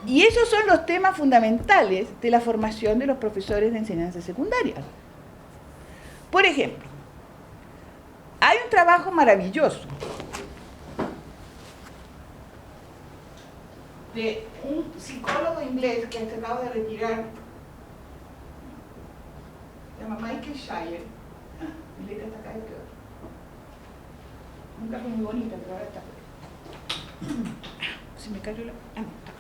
S2: Y esos son los temas fundamentales de la formación de los profesores de enseñanza secundaria. Por ejemplo, hay un trabajo maravilloso de un psicólogo inglés que se acaba de retirar, se llama Michael Shire. Mi letra está acá de peor. Nunca fue muy bonita, pero ahora está peor. Se me cayó la... Ah, no, está acá.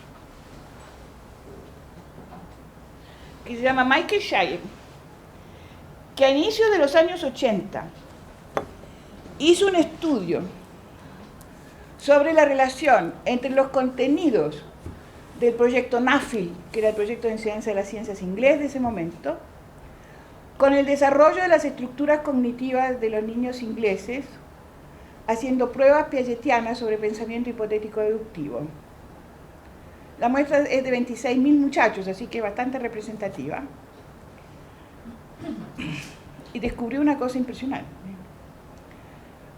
S2: Que se llama Michael Shire, que a inicios de los años 80 hizo un estudio sobre la relación entre los contenidos del proyecto NAFIL, que era el proyecto de enseñanza de las ciencias inglés de ese momento, con el desarrollo de las estructuras cognitivas de los niños ingleses, haciendo pruebas piagetianas sobre pensamiento hipotético deductivo. La muestra es de 26.000 muchachos, así que bastante representativa. Y descubrió una cosa impresionante.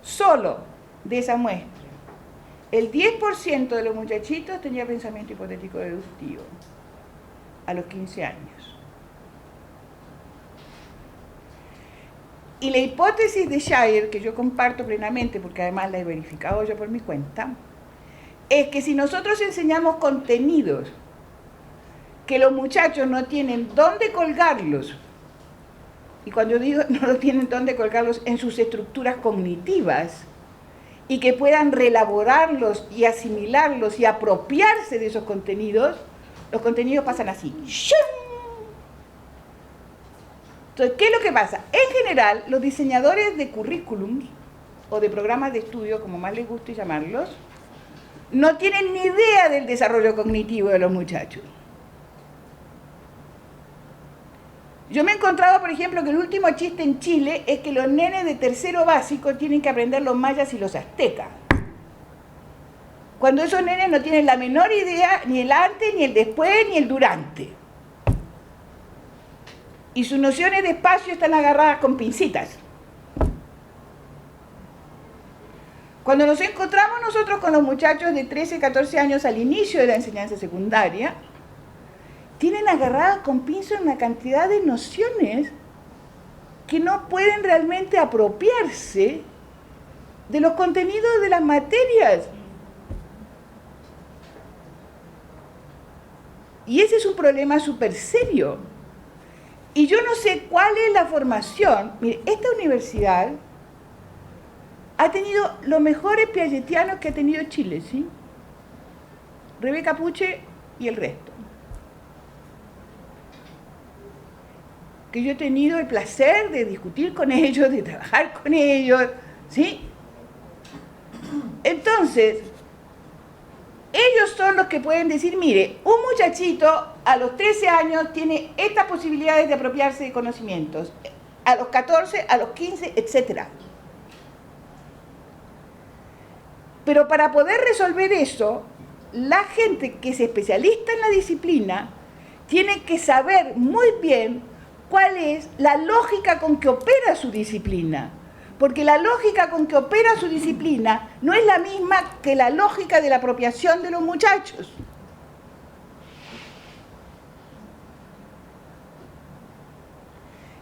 S2: Solo de esa muestra, el 10% de los muchachitos tenía pensamiento hipotético deductivo a los 15 años. Y la hipótesis de Shire, que yo comparto plenamente, porque además la he verificado yo por mi cuenta, es que si nosotros enseñamos contenidos que los muchachos no tienen dónde colgarlos, y cuando yo digo no tienen dónde colgarlos en sus estructuras cognitivas, y que puedan reelaborarlos y asimilarlos y apropiarse de esos contenidos, los contenidos pasan así. Entonces, ¿qué es lo que pasa? En general, los diseñadores de currículums o de programas de estudio, como más les guste llamarlos, no tienen ni idea del desarrollo cognitivo de los muchachos. Yo me he encontrado, por ejemplo, que el último chiste en Chile es que los nenes de tercero básico tienen que aprender los mayas y los aztecas. Cuando esos nenes no tienen la menor idea ni el antes, ni el después, ni el durante. Y sus nociones de espacio están agarradas con pincitas. Cuando nos encontramos nosotros con los muchachos de 13, 14 años al inicio de la enseñanza secundaria, tienen agarradas con pinzas una cantidad de nociones que no pueden realmente apropiarse de los contenidos de las materias. Y ese es un problema súper serio. Y yo no sé cuál es la formación. Mire, esta universidad ha tenido los mejores piagetianos que ha tenido Chile, ¿sí? Rebeca Puche y el resto. Que yo he tenido el placer de discutir con ellos, de trabajar con ellos, ¿sí? Entonces, ellos son los que pueden decir, mire, un muchachito a los 13 años tiene estas posibilidades de apropiarse de conocimientos, a los 14, a los 15, etc. Pero para poder resolver eso, la gente que es especialista en la disciplina tiene que saber muy bien cuál es la lógica con que opera su disciplina. Porque la lógica con que opera su disciplina no es la misma que la lógica de la apropiación de los muchachos.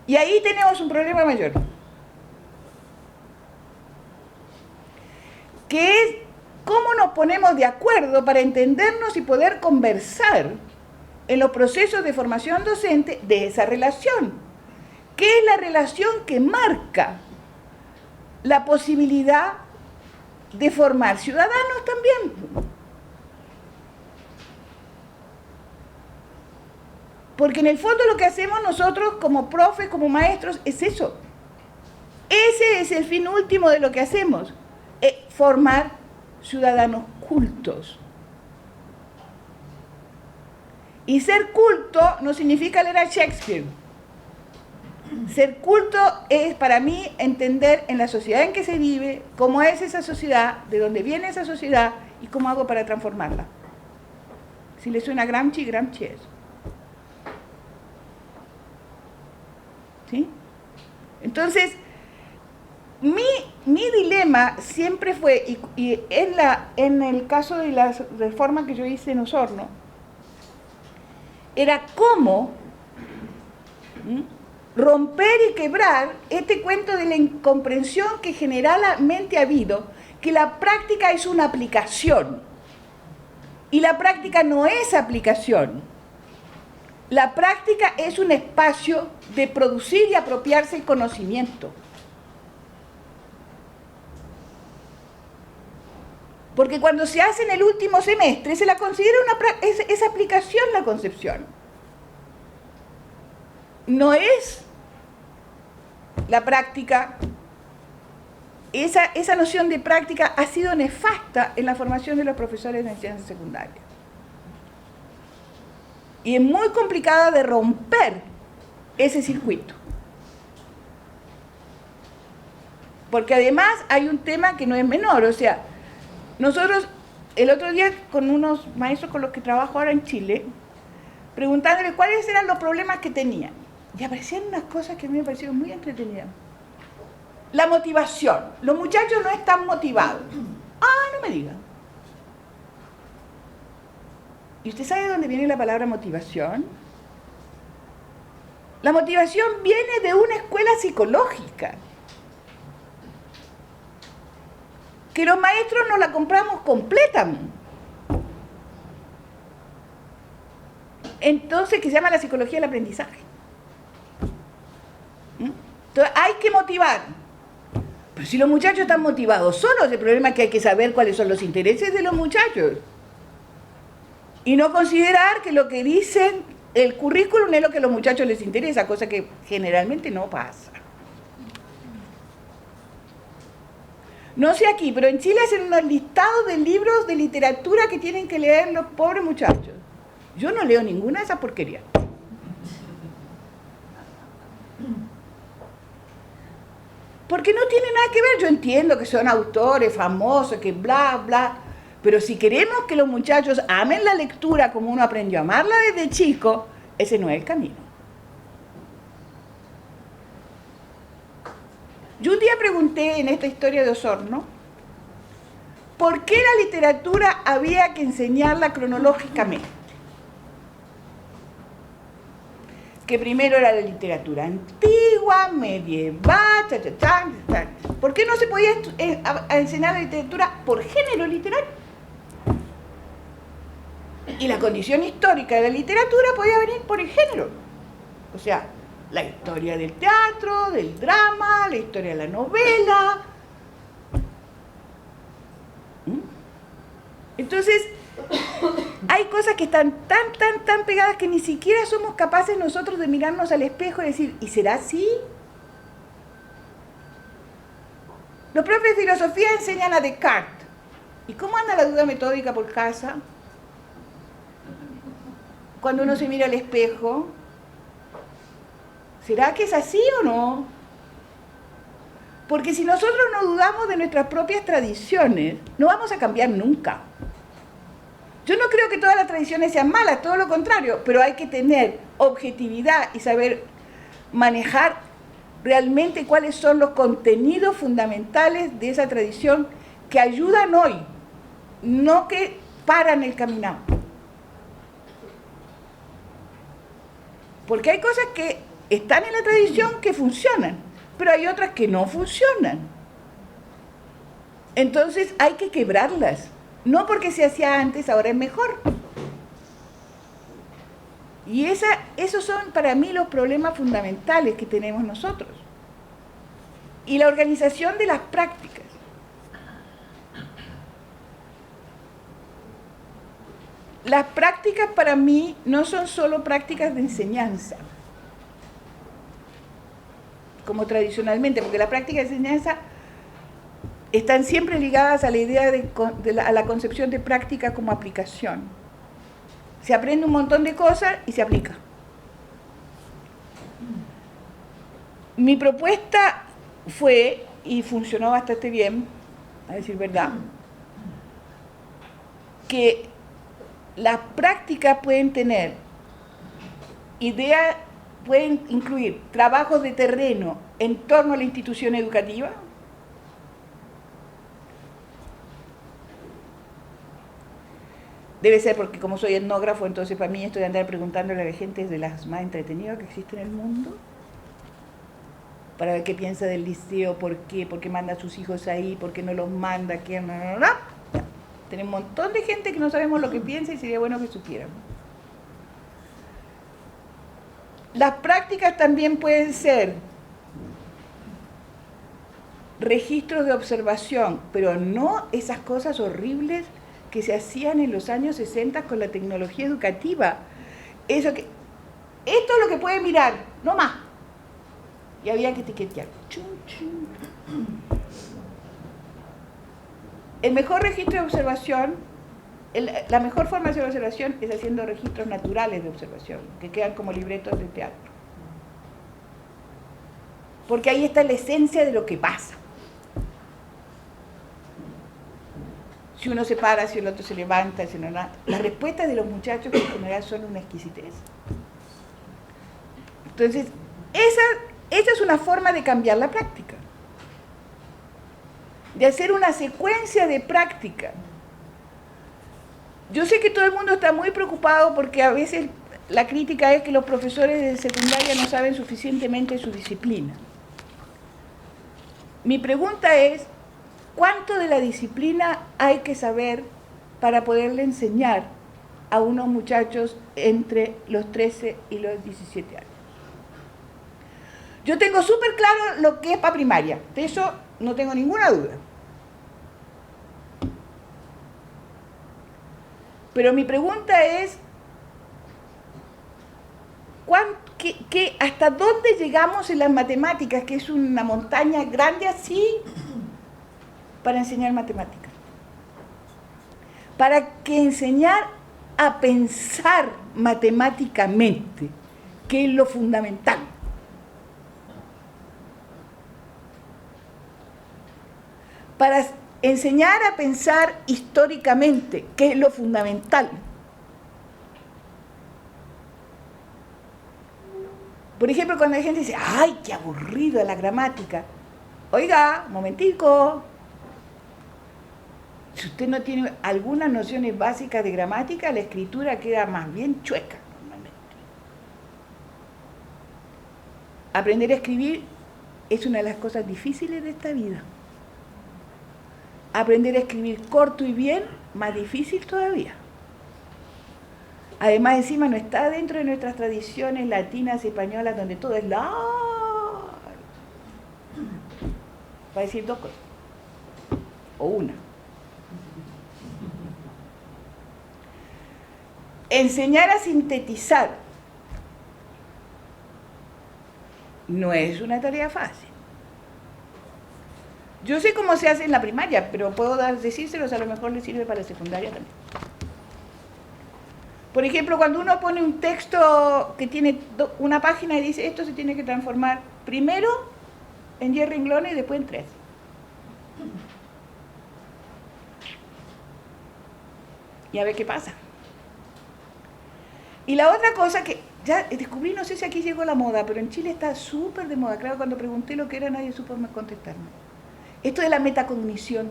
S2: Y ahí tenemos un problema mayor, que es cómo nos ponemos de acuerdo para entendernos y poder conversar en los procesos de formación docente de esa relación, que es la relación que marca la posibilidad de formar ciudadanos también. Porque en el fondo lo que hacemos nosotros como profes, como maestros, es eso. Ese es el fin último de lo que hacemos, formar ciudadanos cultos. Y ser culto no significa leer a Shakespeare. Ser culto es para mí entender en la sociedad en que se vive, cómo es esa sociedad, de dónde viene esa sociedad y cómo hago para transformarla. Si le suena Gramsci, Gramsci es. ¿Sí? Entonces, mi dilema siempre fue, y en el caso de la reforma que yo hice en Osorno, era cómo romper y quebrar este cuento de la incomprensión que generalmente ha habido, que la práctica es una aplicación, y la práctica no es aplicación. La práctica es un espacio de producir y apropiarse el conocimiento. Porque cuando se hace en el último semestre, se la considera es aplicación la concepción. No es la práctica, esa noción de práctica ha sido nefasta en la formación de los profesores de enseñanza secundaria. Y es muy complicada de romper ese circuito. Porque además hay un tema que no es menor, o sea, nosotros el otro día con unos maestros con los que trabajo ahora en Chile, preguntándole cuáles eran los problemas que tenían. Y aparecían unas cosas que a mí me parecieron muy entretenidas. La motivación. Los muchachos no están motivados. Ah, no me digan. ¿Y usted sabe de dónde viene la palabra motivación? La motivación viene de una escuela psicológica. Que los maestros nos la compramos completa. Entonces, que se llama la psicología del aprendizaje. Entonces, hay que motivar. Pero si los muchachos están motivados solos, el problema es que hay que saber cuáles son los intereses de los muchachos. Y no considerar que lo que dicen el currículum es lo que a los muchachos les interesa, cosa que generalmente no pasa. No sé aquí, pero en Chile hacen unos listados de libros de literatura que tienen que leer los pobres muchachos. Yo no leo ninguna de esas porquerías. Porque no tiene nada que ver. Yo entiendo que son autores famosos, que bla, bla. Pero si queremos que los muchachos amen la lectura como uno aprendió a amarla desde chico, ese no es el camino. Yo un día pregunté en esta historia de Osorno, ¿por qué la literatura había que enseñarla cronológicamente? Que primero era la literatura antigua, medieval, ¿Por qué no se podía enseñar la literatura por género literario? Y la condición histórica de la literatura podía venir por el género. O sea, la historia del teatro, del drama, la historia de la novela. Entonces, hay cosas que están tan pegadas que ni siquiera somos capaces nosotros de mirarnos al espejo y decir, ¿y será así? Los profes de filosofía enseñan a Descartes. ¿Y cómo anda la duda metódica por casa? Cuando uno se mira al espejo, ¿será que es así o no? Porque si nosotros no dudamos de nuestras propias tradiciones, no vamos a cambiar nunca. Yo no creo que todas las tradiciones sean malas, todo lo contrario, pero hay que tener objetividad y saber manejar realmente cuáles son los contenidos fundamentales de esa tradición que ayudan hoy, no que paran el caminar. Porque hay cosas que están en la tradición que funcionan, pero hay otras que no funcionan. Entonces hay que quebrarlas. No porque se hacía antes, ahora es mejor. Y esos son para mí los problemas fundamentales que tenemos nosotros. Y la organización de las prácticas. Las prácticas para mí no son solo prácticas de enseñanza, como tradicionalmente, porque las prácticas de enseñanza están siempre ligadas a la idea a la concepción de práctica como aplicación. Se aprende un montón de cosas y se aplica. Mi propuesta fue, y funcionó bastante bien, a decir verdad, que las prácticas pueden tener ideas, pueden incluir trabajos de terreno en torno a la institución educativa, debe ser porque como soy etnógrafo, entonces para mí esto de andar preguntándole a la gente es de las más entretenidas que existen en el mundo, para ver qué piensa del liceo, por qué manda a sus hijos ahí, por qué no los manda, qué no. Tenemos un montón de gente que no sabemos lo que piensa y sería bueno que supiéramos. Las prácticas también pueden ser registros de observación, pero no esas cosas horribles que se hacían en los años 60 con la tecnología educativa. Esto es lo que puede mirar, no más. Y había que etiquetear. El mejor registro de observación, la mejor forma de hacer observación es haciendo registros naturales de observación, que quedan como libretos de teatro. Porque ahí está la esencia de lo que pasa. Si uno se para, si el otro se levanta, si no, las respuestas de los muchachos en general son una exquisitez. Entonces, esa es una forma de cambiar la práctica. De hacer una secuencia de práctica. Yo sé que todo el mundo está muy preocupado porque a veces la crítica es que los profesores de secundaria no saben suficientemente su disciplina. Mi pregunta es, ¿cuánto de la disciplina hay que saber para poderle enseñar a unos muchachos entre los 13 y los 17 años? Yo tengo súper claro lo que es para primaria, de eso no tengo ninguna duda. Pero mi pregunta es, ¿hasta dónde llegamos en las matemáticas, que es una montaña grande así, para enseñar matemáticas? Para que enseñar a pensar matemáticamente, que es lo fundamental. Para enseñar a pensar históricamente, que es lo fundamental. Por ejemplo, cuando la gente dice, ¡ay, qué aburrido la gramática! Oiga, un momentico. Si usted no tiene algunas nociones básicas de gramática, la escritura queda más bien chueca, normalmente. Aprender a escribir es una de las cosas difíciles de esta vida. Aprender a escribir corto y bien, más difícil todavía. Además, encima no está dentro de nuestras tradiciones latinas y españolas, donde todo es largo. Va a decir dos cosas. O una. Enseñar a sintetizar no es una tarea fácil. Yo sé cómo se hace en la primaria, pero puedo decírselos, a lo mejor les sirve para la secundaria también. Por ejemplo, cuando uno pone un texto que tiene una página y dice, esto se tiene que transformar primero en 10 renglones y después en 3. Y a ver qué pasa. Y la otra cosa que ya descubrí, no sé si aquí llegó la moda, pero en Chile está súper de moda. Claro, cuando pregunté lo que era, nadie supo contestarme. Esto de la metacognición.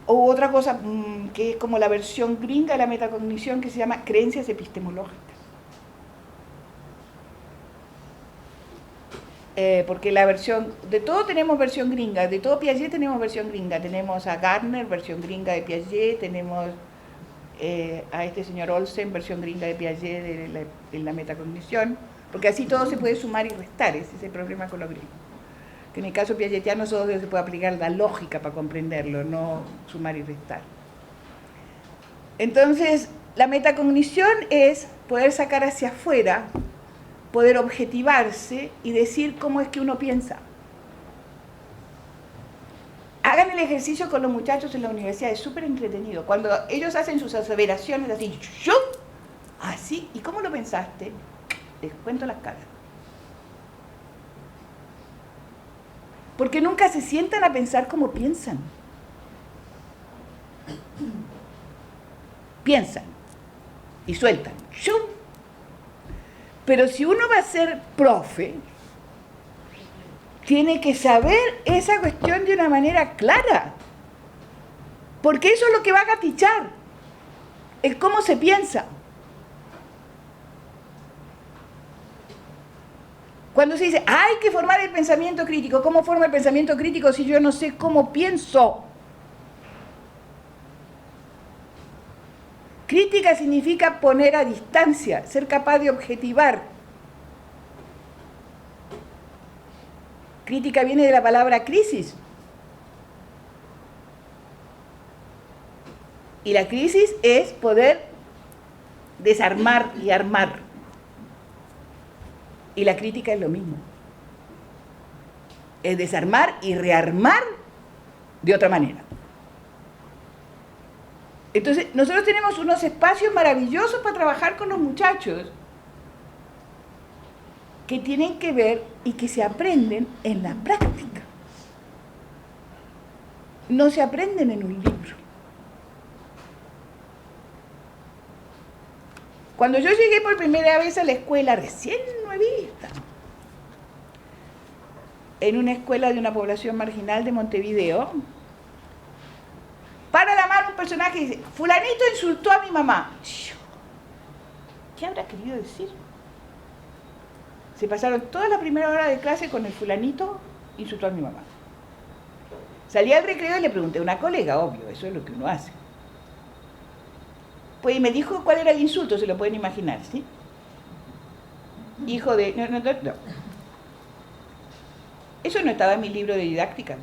S2: O otra cosa que es como la versión gringa de la metacognición, que se llama creencias epistemológicas. porque la versión, de todo tenemos versión gringa, de todo Piaget tenemos versión gringa, tenemos a Gardner, versión gringa de Piaget, tenemos a este señor Olsen, versión gringa de Piaget de la metacognición, porque así todo se puede sumar y restar, ese es el problema con los gringos. Que en el caso piagetiano solo se puede aplicar la lógica para comprenderlo, no sumar y restar. Entonces, la metacognición es poder sacar hacia afuera, poder objetivarse y decir cómo es que uno piensa. Hagan el ejercicio con los muchachos en la universidad, es súper entretenido. Cuando ellos hacen sus aseveraciones así, ¡shup! Así, ¿y cómo lo pensaste? Les cuento las caras. Porque nunca se sientan a pensar como piensan. Piensan y sueltan. ¡Shum! Pero si uno va a ser profe, tiene que saber esa cuestión de una manera clara. Porque eso es lo que va a gatichar. El cómo se piensa. Cuando se dice, hay que formar el pensamiento crítico, ¿cómo forma el pensamiento crítico si yo no sé cómo pienso? Crítica significa poner a distancia, ser capaz de objetivar. Crítica viene de la palabra crisis. Y la crisis es poder desarmar y armar. Y la crítica es lo mismo. Es desarmar y rearmar de otra manera. Entonces, nosotros tenemos unos espacios maravillosos para trabajar con los muchachos que tienen que ver y que se aprenden en la práctica. No se aprenden en un libro. Cuando yo llegué por primera vez a la escuela, recién nuevita, en una escuela de una población marginal de Montevideo, para la mano un personaje y dice, fulanito insultó a mi mamá. ¿Qué habrá querido decir? Se pasaron toda la primera hora de clase con el fulanito insultó a mi mamá. Salí al recreo y le pregunté a una colega, obvio, eso es lo que uno hace. Pues me dijo cuál era el insulto, se lo pueden imaginar, ¿sí? Hijo de... No. Eso no estaba en mi libro de didáctica.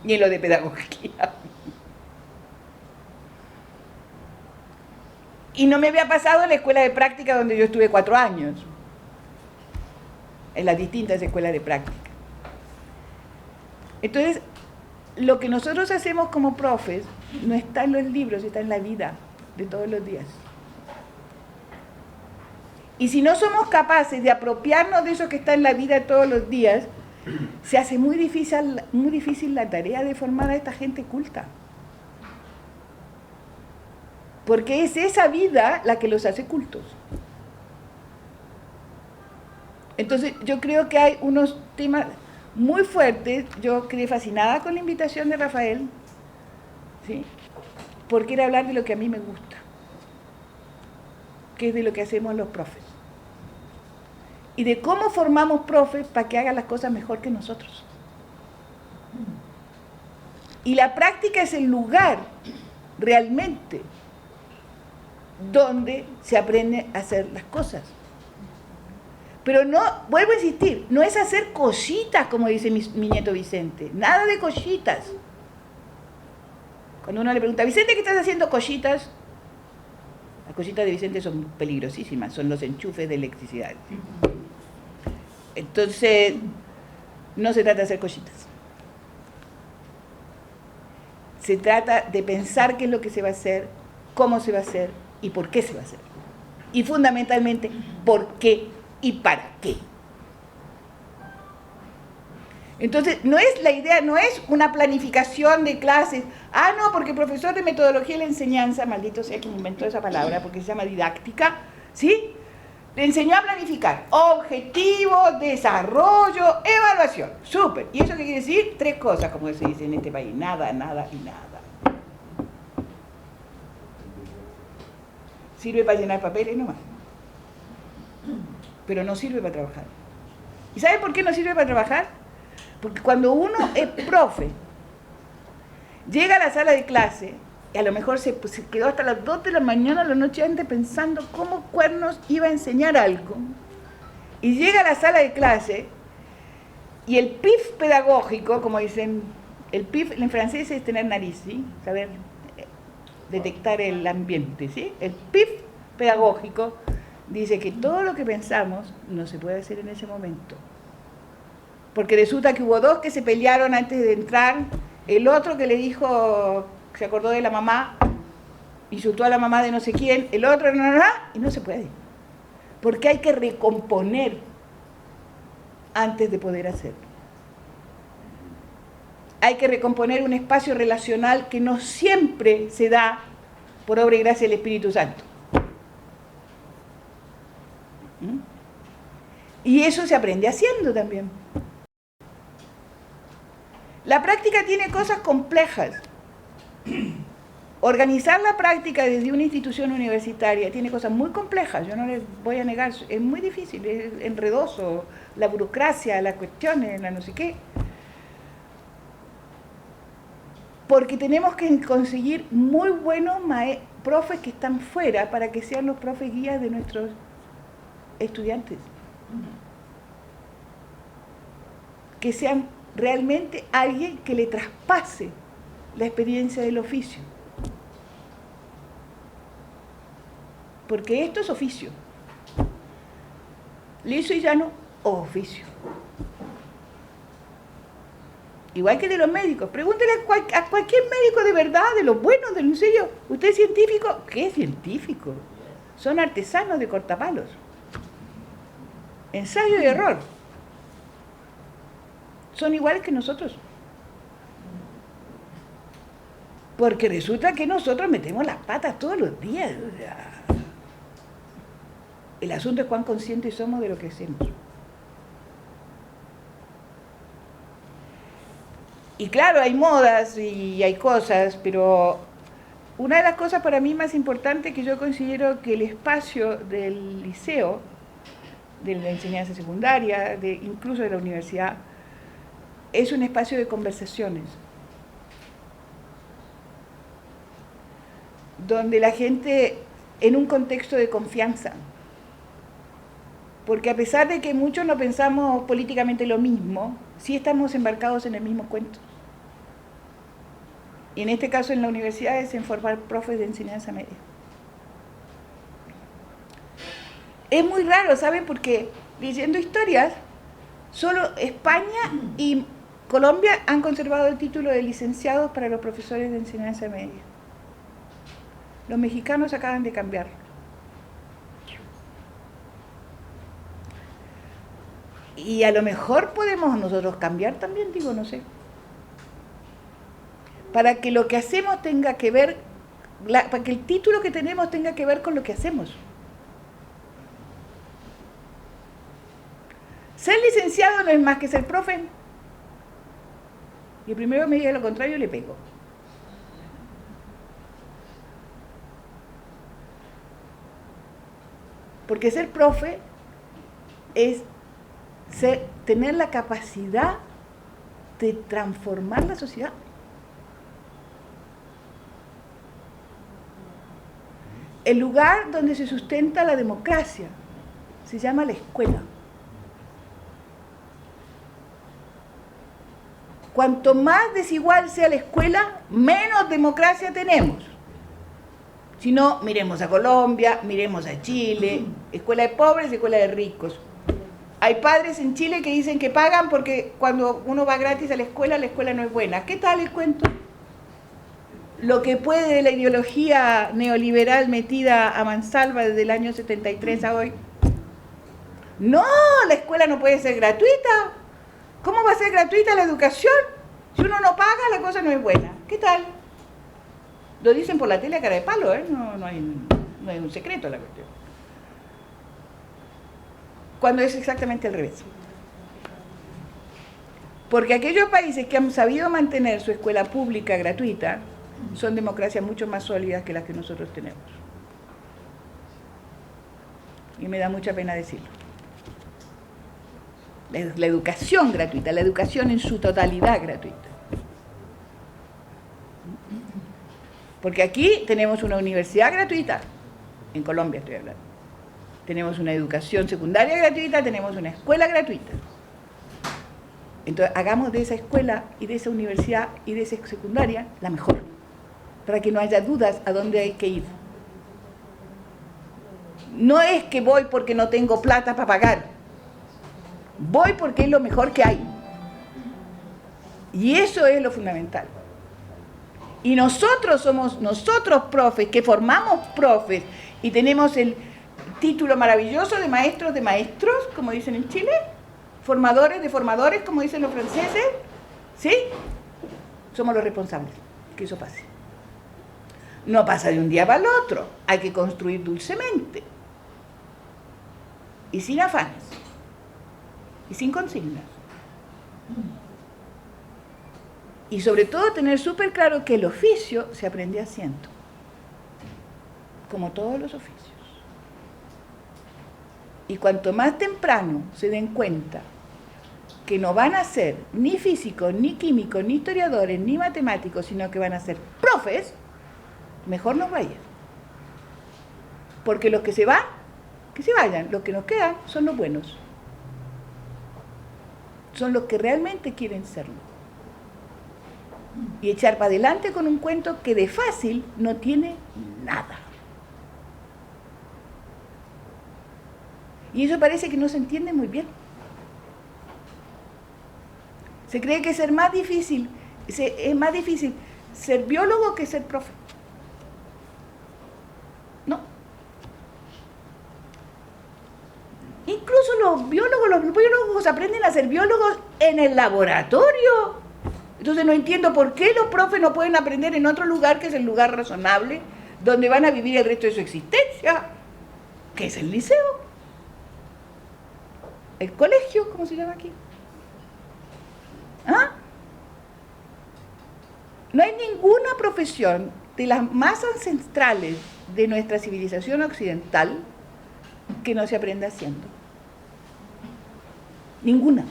S2: Ni en lo de pedagogía. Y no me había pasado en la escuela de práctica donde yo estuve 4 años. En las distintas escuelas de práctica. Entonces, lo que nosotros hacemos como profes no está en los libros, está en la vida de todos los días. Y si no somos capaces de apropiarnos de eso que está en la vida de todos los días, se hace muy difícil la tarea de formar a esta gente culta. Porque es esa vida la que los hace cultos. Entonces, yo creo que hay unos temas muy fuertes. Yo quedé fascinada con la invitación de Rafael, ¿sí? Porque era hablar de lo que a mí me gusta, que es de lo que hacemos los profes. Y de cómo formamos profes para que hagan las cosas mejor que nosotros. Y la práctica es el lugar realmente donde se aprende a hacer las cosas. Pero no, vuelvo a insistir, no es hacer cositas como dice mi nieto Vicente, nada de cositas. Cuando uno le pregunta, Vicente, ¿qué estás haciendo cositas? Las cositas de Vicente son peligrosísimas, son los enchufes de electricidad. Entonces, no se trata de hacer cositas. Se trata de pensar qué es lo que se va a hacer, cómo se va a hacer y por qué se va a hacer. Y fundamentalmente, por qué y para qué. Entonces, la idea no es una planificación de clases. Ah, no, porque el profesor de metodología de la enseñanza, maldito sea quien inventó esa palabra, porque se llama didáctica, ¿sí? Le enseñó a planificar. Objetivo, desarrollo, evaluación. Súper. ¿Y eso qué quiere decir? 3 cosas, como se dice en este país. Nada, nada y nada. Sirve para llenar papeles nomás. Pero no sirve para trabajar. ¿Y sabe por qué no sirve para trabajar? Porque cuando uno es profe, llega a la sala de clase, y a lo mejor se quedó hasta las 2 de la mañana, la noche antes, pensando cómo cuernos iba a enseñar algo, y llega a la sala de clase, y el pif pedagógico, como dicen, el pif en francés es tener nariz, ¿sí? Saber detectar el ambiente, ¿sí? El pif pedagógico dice que todo lo que pensamos no se puede hacer en ese momento. Porque resulta que hubo 2 que se pelearon antes de entrar, el otro que le dijo, se acordó de la mamá, insultó a la mamá de no sé quién, el otro, y no se puede. Porque hay que recomponer antes de poder hacerlo. Hay que recomponer un espacio relacional que no siempre se da por obra y gracia del Espíritu Santo. Y eso se aprende haciendo también. La práctica tiene cosas complejas. Organizar la práctica desde una institución universitaria tiene cosas muy complejas, yo no les voy a negar, es muy difícil, es enredoso, la burocracia, las cuestiones, la no sé qué. Porque tenemos que conseguir muy buenos profes que están fuera para que sean los profes guías de nuestros estudiantes. Que sean realmente alguien que le traspase la experiencia del oficio. Porque esto es oficio. Liso y llano, oficio. Igual que de los médicos. Pregúntele a cualquier médico de verdad, de los buenos, en serio. ¿Usted es científico? ¿Qué es científico? Son artesanos de cortapalos. Ensayo y error. Son iguales que nosotros. Porque resulta que nosotros metemos las patas todos los días. O sea, el asunto es cuán conscientes somos de lo que hacemos. Y claro, hay modas y hay cosas, pero una de las cosas para mí más importantes que yo considero que el espacio del liceo, de la enseñanza secundaria, incluso de la universidad, es un espacio de conversaciones, donde la gente, en un contexto de confianza, porque a pesar de que muchos no pensamos políticamente lo mismo, sí estamos embarcados en el mismo cuento. Y en este caso en la universidad es en formar profes de enseñanza media. Es muy raro, ¿saben? Porque leyendo historias, solo España y Colombia han conservado el título de licenciados para los profesores de enseñanza media. Los mexicanos acaban de cambiar. Y a lo mejor podemos nosotros cambiar también, digo, no sé. Para que lo que hacemos tenga que ver, para que el título que tenemos tenga que ver con lo que hacemos. Ser licenciado no es más que ser profe. Y el primero me diga lo contrario, le pego. Porque ser profe es tener la capacidad de transformar la sociedad. El lugar donde se sustenta la democracia se llama la escuela. Cuanto más desigual sea la escuela, menos democracia tenemos. Si no, miremos a Colombia, miremos a Chile, escuela de pobres y escuela de ricos. Hay padres en Chile que dicen que pagan porque cuando uno va gratis a la escuela no es buena. ¿Qué tal el cuento? Lo que puede de la ideología neoliberal metida a mansalva desde el año 73 a hoy. No, la escuela no puede ser gratuita. ¿Cómo va a ser gratuita la educación? Si uno no paga, la cosa no es buena. ¿Qué tal? Lo dicen por la tele a cara de palo, ¿eh? No hay un secreto la cuestión. Cuando es exactamente al revés. Porque aquellos países que han sabido mantener su escuela pública gratuita son democracias mucho más sólidas que las que nosotros tenemos. Y me da mucha pena decirlo. la educación gratuita, la educación en su totalidad gratuita. Porque aquí tenemos una universidad gratuita, en Colombia estoy hablando. Tenemos una educación secundaria gratuita, tenemos una escuela gratuita. Entonces, hagamos de esa escuela y de esa universidad y de esa secundaria la mejor, para que no haya dudas a dónde hay que ir. No es que voy porque no tengo plata para pagar, voy porque es lo mejor que hay. Y eso es lo fundamental. Y nosotros somos, nosotros profes, que formamos profes y tenemos el título maravilloso de maestros, como dicen en Chile, formadores de formadores, como dicen los franceses, ¿sí? Somos los responsables que eso pase. No pasa de un día para el otro, hay que construir dulcemente y sin afanes y sin consignas. Y sobre todo tener súper claro que el oficio se aprende haciendo, como todos los oficios. Y cuanto más temprano se den cuenta que no van a ser ni físicos, ni químicos, ni historiadores, ni matemáticos, sino que van a ser profes, mejor nos vaya. Porque los que se van, que se vayan. Los que nos quedan son los buenos. Son los que realmente quieren serlo. Y echar para adelante con un cuento que de fácil no tiene nada. Y eso parece que no se entiende muy bien. Se cree que es más difícil ser biólogo que ser profe. No. Incluso los biólogos aprenden a ser biólogos en el laboratorio. Entonces no entiendo por qué los profes no pueden aprender en otro lugar que es el lugar razonable, donde van a vivir el resto de su existencia, que es el liceo, el colegio, ¿cómo se llama aquí? ¿Ah? No hay ninguna profesión de las más ancestrales de nuestra civilización occidental que no se aprenda haciendo. Ninguna.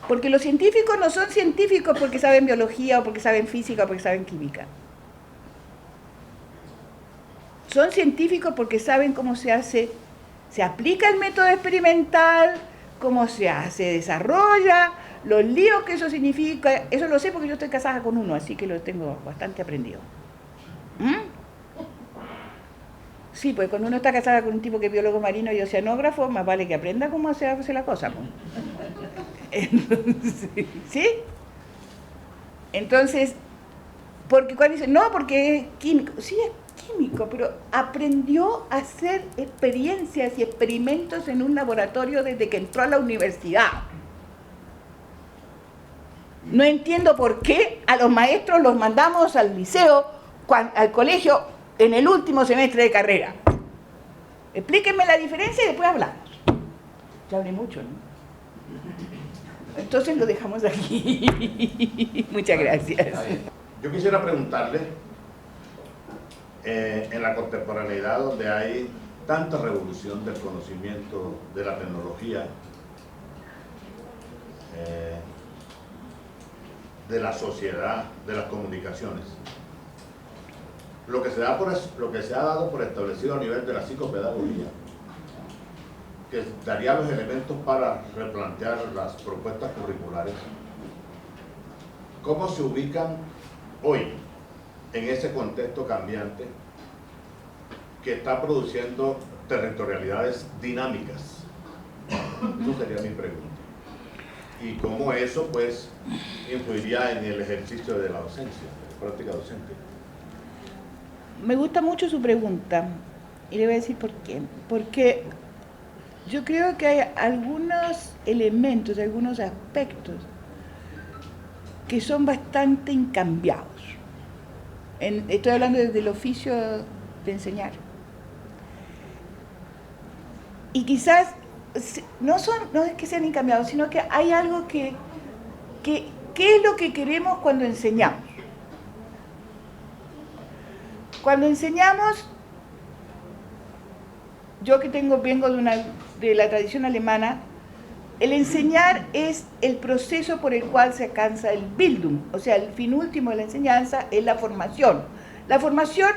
S2: Porque los científicos no son científicos porque saben biología o porque saben física o porque saben química. Son científicos porque saben cómo se aplica el método experimental, cómo se desarrolla, los líos que eso significa. Eso lo sé porque yo estoy casada con uno, así que lo tengo bastante aprendido. Sí, pues cuando uno está casada con un tipo que es biólogo marino y oceanógrafo, más vale que aprenda cómo se hace la cosa. Entonces, ¿sí? Entonces, porque cuando dicen, no, porque es químico. Sí, es químico, pero aprendió a hacer experiencias y experimentos en un laboratorio desde que entró a la universidad. No entiendo por qué a los maestros los mandamos al liceo, al colegio, en el último semestre de carrera. Explíquenme la diferencia y después hablamos. Ya hablé mucho, ¿no? Entonces lo dejamos aquí. Muchas gracias.
S4: Yo quisiera preguntarle, en la contemporaneidad donde hay tanta revolución del conocimiento, de la tecnología, de la sociedad, de las comunicaciones, lo que se ha dado por establecido a nivel de la psicopedagogía, que daría los elementos para replantear las propuestas curriculares, ¿cómo se ubican hoy en ese contexto cambiante que está produciendo territorialidades dinámicas? Eso sería mi pregunta. Y cómo eso, pues, influiría en el ejercicio de la docencia, de la práctica docente.
S2: Me gusta mucho su pregunta y le voy a decir por qué. Porque yo creo que hay algunos elementos, algunos aspectos que son bastante incambiados. Estoy hablando desde el oficio de enseñar. Y quizás no es que sean incambiados, sino que hay algo que ¿qué es lo que queremos cuando enseñamos? Cuando enseñamos, yo que vengo de una de la tradición alemana, el enseñar es el proceso por el cual se alcanza el Bildung, o sea, el fin último de la enseñanza es la formación. La formación,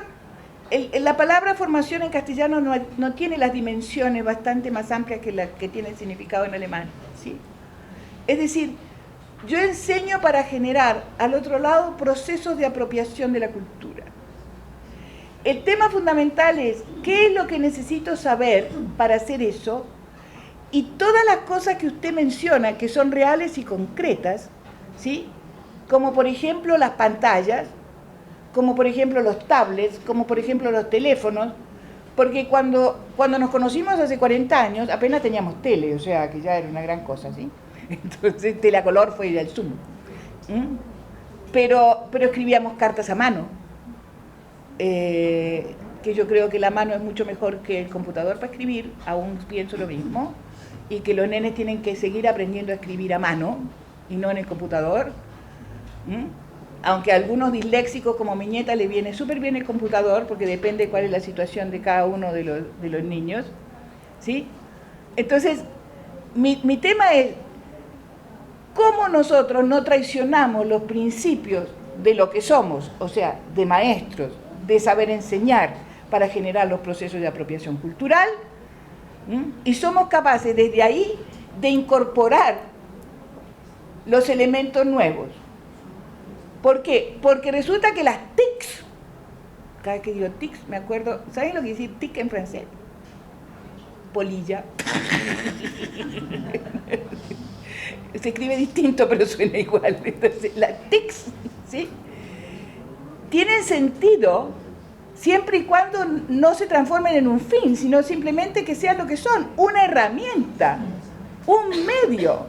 S2: la palabra formación en castellano no tiene las dimensiones bastante más amplias que las que tiene el significado en alemán, ¿sí? Es decir, yo enseño para generar al otro lado procesos de apropiación de la cultura. El tema fundamental es qué es lo que necesito saber para hacer eso, y todas las cosas que usted menciona que son reales y concretas, ¿sí? Como por ejemplo las pantallas, como por ejemplo los tablets, como por ejemplo los teléfonos, porque cuando nos conocimos hace 40 años apenas teníamos tele, o sea que ya era una gran cosa, ¿sí? Entonces Telecolor fue el Zoom. Pero escribíamos cartas a mano, que yo creo que la mano es mucho mejor que el computador para escribir, aún pienso lo mismo, y que los nenes tienen que seguir aprendiendo a escribir a mano y no en el computador. Aunque a algunos disléxicos como mi nieta le viene súper bien el computador, porque depende cuál es la situación de cada uno de los niños, ¿sí? Entonces, mi tema es cómo nosotros no traicionamos los principios de lo que somos, o sea, de maestros, de saber enseñar para generar los procesos de apropiación cultural, y somos capaces desde ahí de incorporar los elementos nuevos. ¿Por qué? Porque resulta que las TICs, cada vez que digo TICs me acuerdo, ¿saben lo que dice TIC en francés? Polilla. Se escribe distinto pero suena igual. Entonces, las TICs, ¿sí? Tienen sentido siempre y cuando no se transformen en un fin, sino simplemente que sean lo que son, una herramienta, un medio,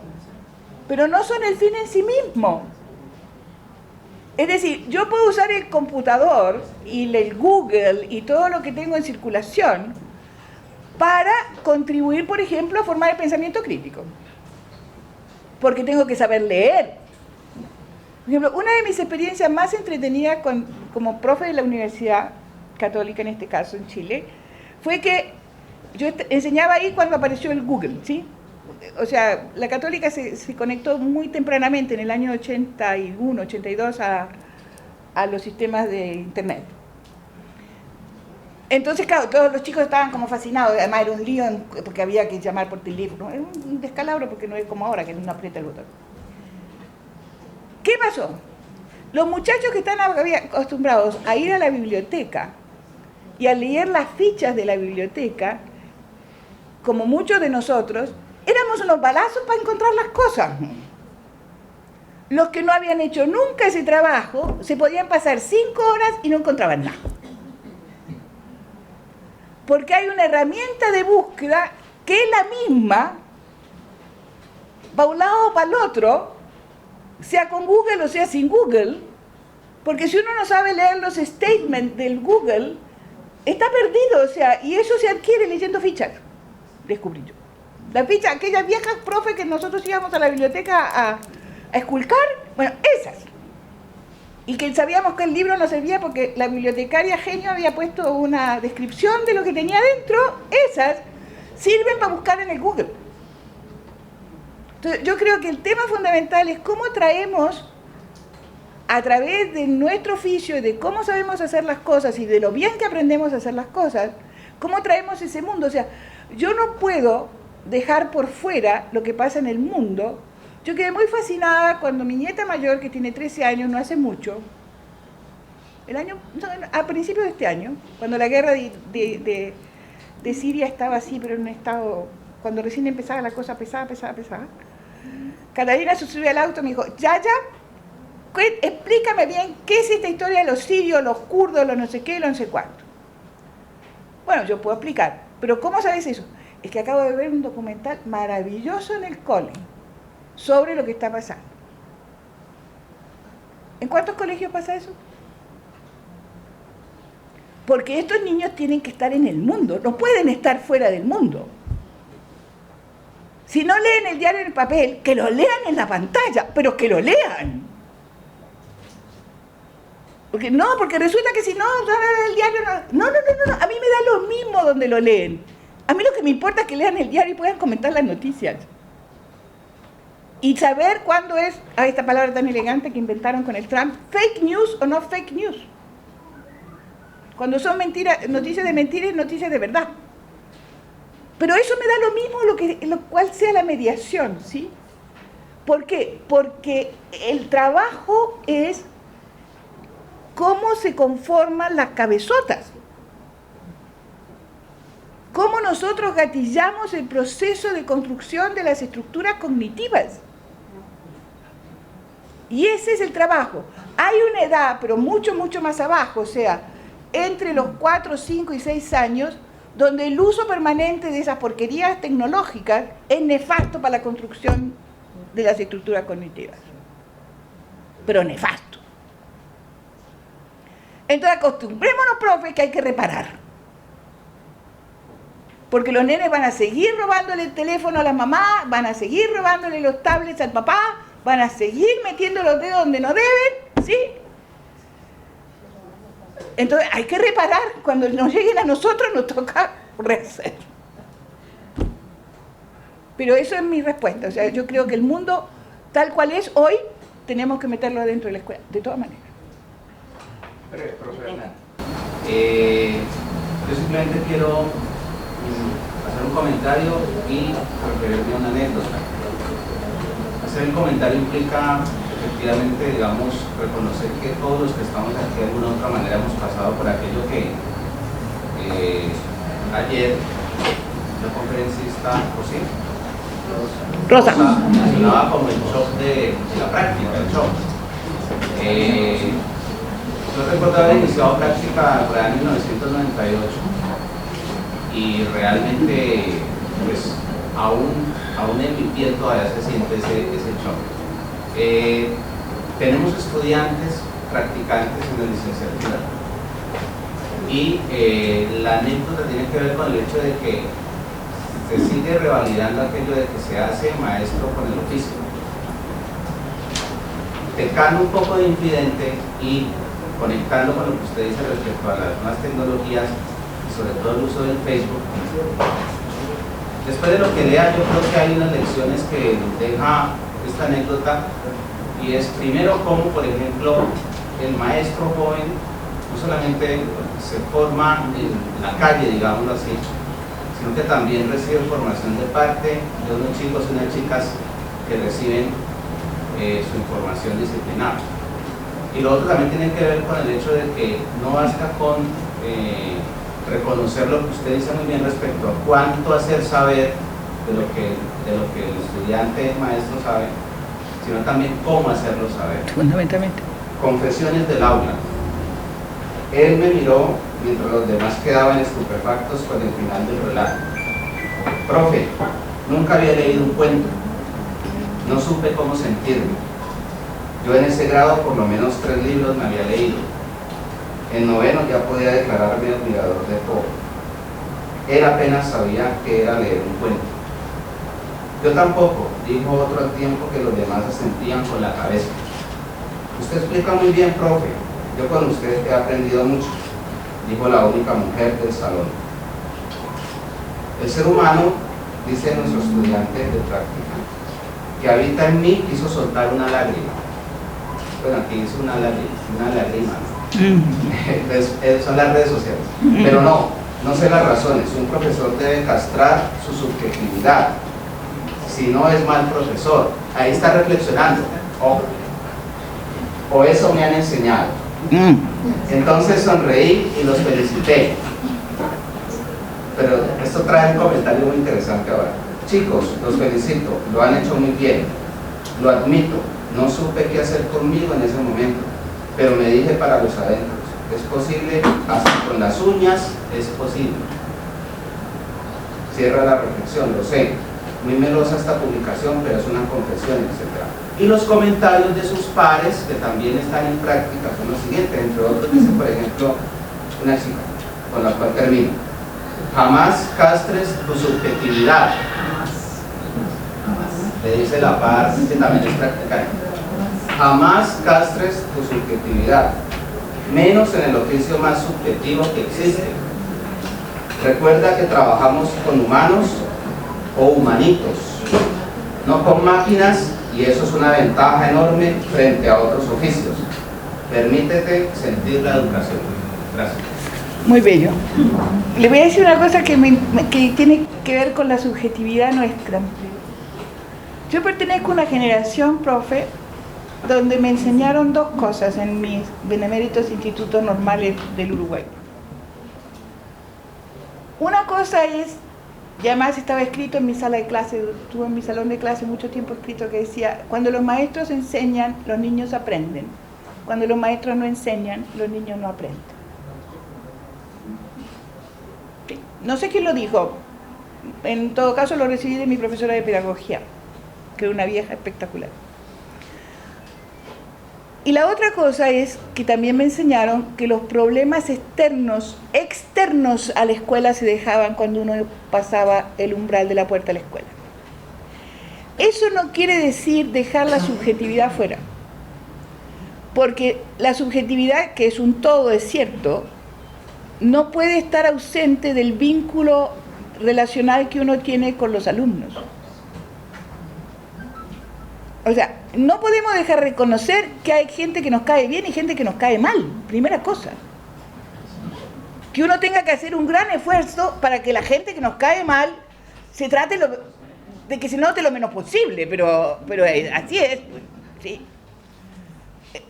S2: pero no son el fin en sí mismo. Es decir, yo puedo usar el computador y el Google y todo lo que tengo en circulación para contribuir, por ejemplo, a formar el pensamiento crítico, porque tengo que saber leer. Por ejemplo, una de mis experiencias más entretenidas como profe de la Universidad Católica, en este caso en Chile, fue que yo enseñaba ahí cuando apareció el Google, ¿sí? O sea, la Católica se conectó muy tempranamente, en el año 81, 82, a los sistemas de Internet. Entonces, claro, todos los chicos estaban como fascinados, además era un lío porque había que llamar por teléfono, era un descalabro porque no es como ahora, que uno aprieta el botón. ¿Qué pasó? Los muchachos que están acostumbrados a ir a la biblioteca y a leer las fichas de la biblioteca, como muchos de nosotros, éramos unos balazos para encontrar las cosas. Los que no habían hecho nunca ese trabajo, se podían pasar 5 horas y no encontraban nada. Porque hay una herramienta de búsqueda que es la misma, para un lado o para el otro, sea con Google o sea sin Google, porque si uno no sabe leer los statements del Google, está perdido, o sea, y eso se adquiere leyendo fichas, descubrí yo. La ficha, aquellas viejas profe que nosotros íbamos a la biblioteca a esculcar, bueno, esas. Y que sabíamos que el libro no servía porque la bibliotecaria genio había puesto una descripción de lo que tenía dentro, esas sirven para buscar en el Google. Entonces, yo creo que el tema fundamental es cómo traemos, a través de nuestro oficio y de cómo sabemos hacer las cosas y de lo bien que aprendemos a hacer las cosas, cómo traemos ese mundo. O sea, yo no puedo dejar por fuera lo que pasa en el mundo. Yo quedé muy fascinada cuando mi nieta mayor, que tiene 13 años, no hace mucho, a principios de este año, cuando la guerra de Siria estaba así, pero en un estado, cuando recién empezaba la cosa pesada, Catalina se subió al auto y me dijo, Yaya, explícame bien qué es esta historia de los sirios, los kurdos, los no sé qué, los no sé cuánto. Bueno, yo puedo explicar, pero ¿cómo sabes eso? Es que acabo de ver un documental maravilloso en el cole sobre lo que está pasando. ¿En cuántos colegios pasa eso? Porque estos niños tienen que estar en el mundo, no pueden estar fuera del mundo. Si no leen el diario en el papel, que lo lean en la pantalla, pero que lo lean. Porque resulta que si no, el diario no, a mí me da lo mismo donde lo leen. A mí lo que me importa es que lean el diario y puedan comentar las noticias. Y saber cuándo es, esta palabra tan elegante que inventaron con el Trump, fake news o no fake news. Cuando son mentiras, noticias de mentiras y noticias de verdad. Pero eso me da lo mismo lo cual sea la mediación, ¿sí? ¿Por qué? Porque el trabajo es cómo se conforman las cabezotas. Cómo nosotros gatillamos el proceso de construcción de las estructuras cognitivas. Y ese es el trabajo. Hay una edad, pero mucho, mucho más abajo, o sea, entre los 4, 5 y 6 años, donde el uso permanente de esas porquerías tecnológicas es nefasto para la construcción de las estructuras cognitivas. Pero nefasto. Entonces acostumbrémonos, profe, que hay que reparar. Porque los nenes van a seguir robándole el teléfono a la mamá, van a seguir robándole los tablets al papá, van a seguir metiendo los dedos donde no deben, ¿sí? Entonces hay que reparar. Cuando nos lleguen a nosotros nos toca rehacer. Pero eso es mi respuesta. O sea, yo creo que el mundo tal cual es hoy, tenemos que meterlo dentro de la escuela, de todas maneras.
S3: Profe Hernán, yo simplemente quiero hacer un comentario y referirme a una anécdota. Hacer el comentario implica efectivamente, digamos, reconocer que todos los que estamos aquí de alguna u otra manera hemos pasado por aquello que ayer la conferencista Rosa mencionaba como el shock de la práctica, el shock. Yo recuerdo haber iniciado práctica por el año 1998 y realmente, pues, aún en mi piel todavía se siente ese shock. Tenemos estudiantes practicantes en la licenciatura y la anécdota tiene que ver con el hecho de que se sigue revalidando aquello de que se hace maestro con el oficio. Tecando un poco de infidente y conectando con lo que usted dice respecto a las nuevas tecnologías y sobre todo el uso del Facebook. Después de lo que lea, yo creo que hay unas lecciones que nos deja esta anécdota, y es primero cómo, por ejemplo, el maestro joven no solamente se forma en la calle, digámoslo así, sino que también recibe formación de parte de unos chicos y unas chicas que reciben su información disciplinar. Y lo otro también tiene que ver con el hecho de que no basta con reconocer lo que usted dice muy bien respecto a cuánto hacer saber de lo que el estudiante maestro sabe, sino también cómo hacerlo saber.
S2: Fundamentalmente.
S3: Confesiones del aula. Él me miró mientras los demás quedaban estupefactos con el final del relato. Profe, nunca había leído un cuento. No supe cómo sentirme. Yo en ese grado por lo menos 3 libros me había leído. En noveno ya podía declararme admirador de Poe. Él apenas sabía qué era leer un cuento. Yo tampoco, dijo otro al tiempo que los demás asentían con la cabeza. Usted explica muy bien, profe. Yo con usted he aprendido mucho, dijo la única mujer del salón. El ser humano, dice nuestro estudiante de práctica, que habita en mí, quiso soltar una lágrima. Bueno, aquí dice una lágrima, ¿no? Son las redes sociales. Pero no sé las razones. Un profesor debe castrar su subjetividad. Si no es mal profesor. Ahí está reflexionando. O eso me han enseñado. Entonces sonreí y los felicité. Pero esto trae un comentario muy interesante ahora. Chicos, los felicito, lo han hecho muy bien. Lo admito, no supe qué hacer conmigo en ese momento, pero me dije para los adentros, es posible, hasta con las uñas es posible. Cierra la reflexión, lo sé. Muy melosa esta publicación, pero es una confesión, etc. Y los comentarios de sus pares, que también están en práctica, son los siguientes. Entre otros, dice, por ejemplo, una chica, con la cual termino. Jamás castres tu subjetividad. Le dice la par, que también es practicante. Jamás castres tu subjetividad, menos en el oficio más subjetivo que existe. Recuerda que trabajamos con humanos o humanitos, no con máquinas, y eso es una ventaja enorme frente a otros oficios. Permítete sentir la educación. Gracias.
S2: Muy bello. Le voy a decir una cosa que tiene que ver con la subjetividad nuestra. Yo pertenezco a una generación, profe, donde me enseñaron dos cosas en mis beneméritos institutos normales del Uruguay. Una cosa es, y además estaba escrito en mi sala de clase, estuve en mi salón de clase mucho tiempo escrito, que decía: cuando los maestros enseñan, los niños aprenden. Cuando los maestros no enseñan, los niños no aprenden. Sí. No sé quién lo dijo, en todo caso lo recibí de mi profesora de pedagogía, que era una vieja espectacular. Y la otra cosa es que también me enseñaron que los problemas externos a la escuela se dejaban cuando uno pasaba el umbral de la puerta de la escuela. Eso no quiere decir dejar la subjetividad fuera, porque la subjetividad, que es un todo, es cierto, no puede estar ausente del vínculo relacional que uno tiene con los alumnos. O sea, no podemos dejar de reconocer que hay gente que nos cae bien y gente que nos cae mal, primera cosa. Que uno tenga que hacer un gran esfuerzo para que la gente que nos cae mal se trate de que se note lo menos posible, pero así es, ¿sí?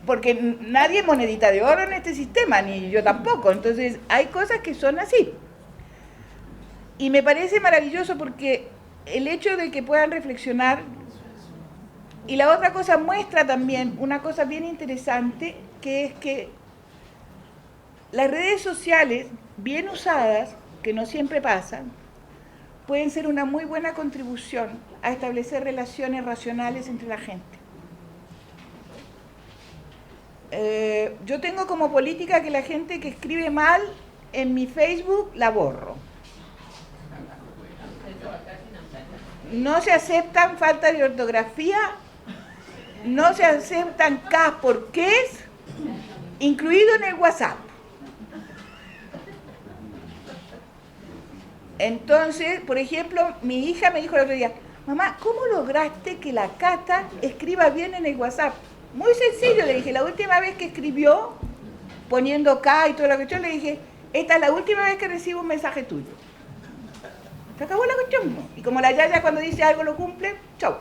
S2: Porque nadie es monedita de oro en este sistema, ni yo tampoco, entonces hay cosas que son así. Y me parece maravilloso porque el hecho de que puedan reflexionar. Y la otra cosa muestra también una cosa bien interesante, que es que las redes sociales, bien usadas, que no siempre pasan, pueden ser una muy buena contribución a establecer relaciones racionales entre la gente. Yo tengo como política que la gente que escribe mal en mi Facebook la borro. No se aceptan faltas de ortografía, no se aceptan K por Ks, incluido en el WhatsApp. Entonces, por ejemplo, mi hija me dijo el otro día: mamá, ¿cómo lograste que la Cata escriba bien en el WhatsApp? Muy sencillo, le dije. La última vez que escribió, poniendo K y toda la cuestión, le dije: esta es la última vez que recibo un mensaje tuyo. Se acabó la cuestión, ¿no? Y como la Yaya cuando dice algo lo cumple, chau.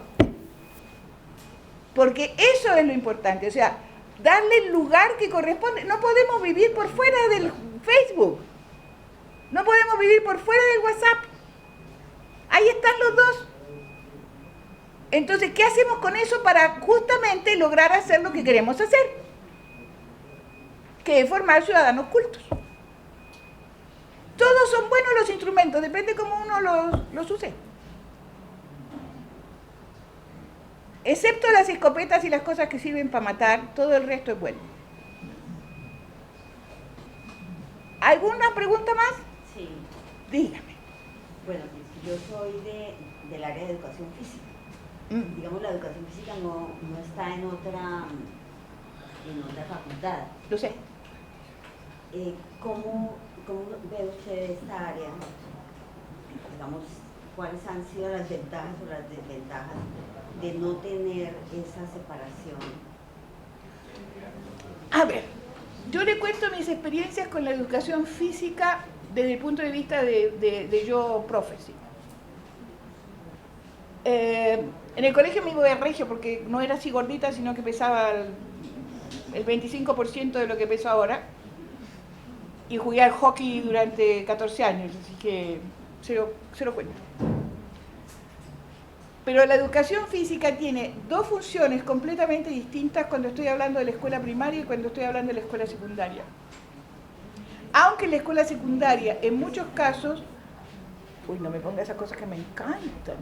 S2: Porque eso es lo importante, o sea, darle el lugar que corresponde. No podemos vivir por fuera del Facebook, no podemos vivir por fuera del WhatsApp. Ahí están los dos. Entonces, ¿qué hacemos con eso para justamente lograr hacer lo que queremos hacer? Que es formar ciudadanos cultos. Todos son buenos los instrumentos, depende cómo uno los use. Excepto las escopetas y las cosas que sirven para matar, todo el resto es bueno. ¿Alguna pregunta más?
S5: Sí.
S2: Dígame.
S5: Bueno, yo soy del área de educación física. Digamos, la educación física no está en otra facultad.
S2: Lo sé.
S5: ¿Cómo ve usted esta área? Digamos, ¿cuáles han sido las ventajas o las desventajas de no tener esa separación?
S2: A ver, yo le cuento mis experiencias con la educación física desde el punto de vista de yo, profe. ¿Sí? En el colegio me iba de regio porque no era así gordita, sino que pesaba el 25% de lo que peso ahora. Y jugué al hockey durante 14 años, así que se lo cuento. Pero la educación física tiene dos funciones completamente distintas cuando estoy hablando de la escuela primaria y cuando estoy hablando de la escuela secundaria. Aunque en la escuela secundaria, en muchos casos, uy, no me ponga esas cosas que me encantan.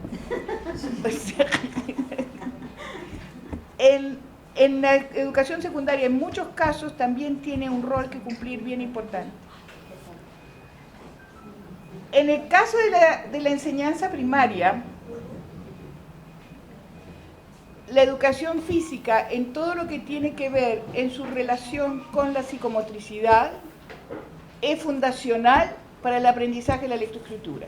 S2: O sea, en la educación secundaria, en muchos casos, también tiene un rol que cumplir bien importante. En el caso de la enseñanza primaria, la educación física, en todo lo que tiene que ver en su relación con la psicomotricidad, es fundacional para el aprendizaje de la lectoescritura.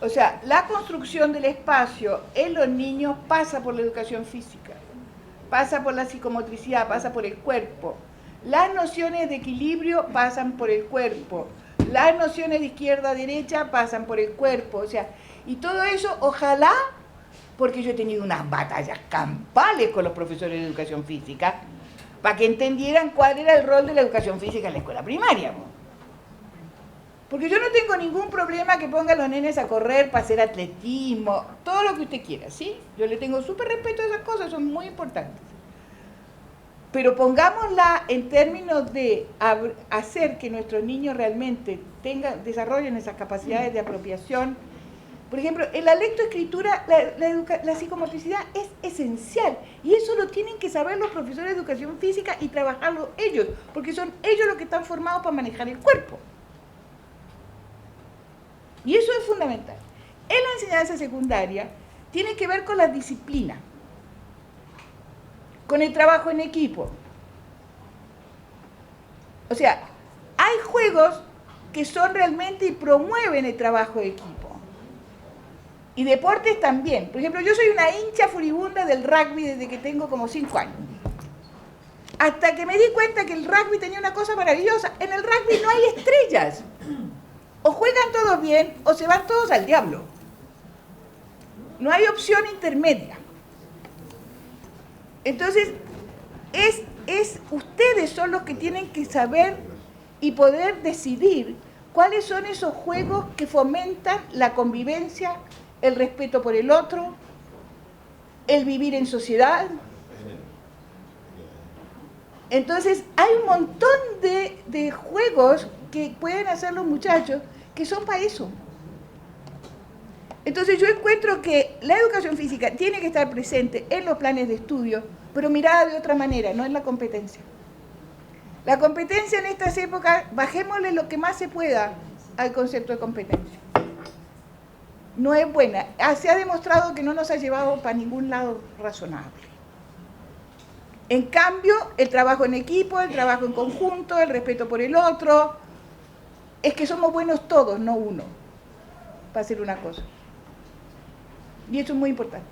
S2: O sea, la construcción del espacio en los niños pasa por la educación física, pasa por la psicomotricidad, pasa por el cuerpo. Las nociones de equilibrio pasan por el cuerpo. Las nociones de izquierda-derecha pasan por el cuerpo. O sea, y todo eso, ojalá, porque yo he tenido unas batallas campales con los profesores de educación física, para que entendieran cuál era el rol de la educación física en la escuela primaria. Porque yo no tengo ningún problema que pongan a los nenes a correr para hacer atletismo, todo lo que usted quiera, ¿sí? Yo le tengo súper respeto a esas cosas, son muy importantes. Pero pongámosla en términos de hacer que nuestros niños realmente desarrollen esas capacidades de apropiación. Por ejemplo, en la lectoescritura, la psicomotricidad es esencial, y eso lo tienen que saber los profesores de educación física y trabajarlo ellos, porque son ellos los que están formados para manejar el cuerpo. Y eso es fundamental. En la enseñanza secundaria tiene que ver con la disciplina, con el trabajo en equipo. O sea, hay juegos que son realmente y promueven el trabajo de equipo. Y deportes también. Por ejemplo, yo soy una hincha furibunda del rugby desde que tengo como 5 años. Hasta que me di cuenta que el rugby tenía una cosa maravillosa. En el rugby no hay estrellas. O juegan todos bien o se van todos al diablo. No hay opción intermedia. Entonces, ustedes son los que tienen que saber y poder decidir cuáles son esos juegos que fomentan la convivencia, el respeto por el otro, el vivir en sociedad. Entonces, hay un montón de juegos que pueden hacer los muchachos que son para eso. Entonces yo encuentro que la educación física tiene que estar presente en los planes de estudio, pero mirada de otra manera, no en la competencia. La competencia en estas épocas, bajémosle lo que más se pueda al concepto de competencia. No es buena. Se ha demostrado que no nos ha llevado para ningún lado razonable. En cambio, el trabajo en equipo, el trabajo en conjunto, el respeto por el otro, es que somos buenos todos, no uno, para hacer una cosa. Y eso es muy importante.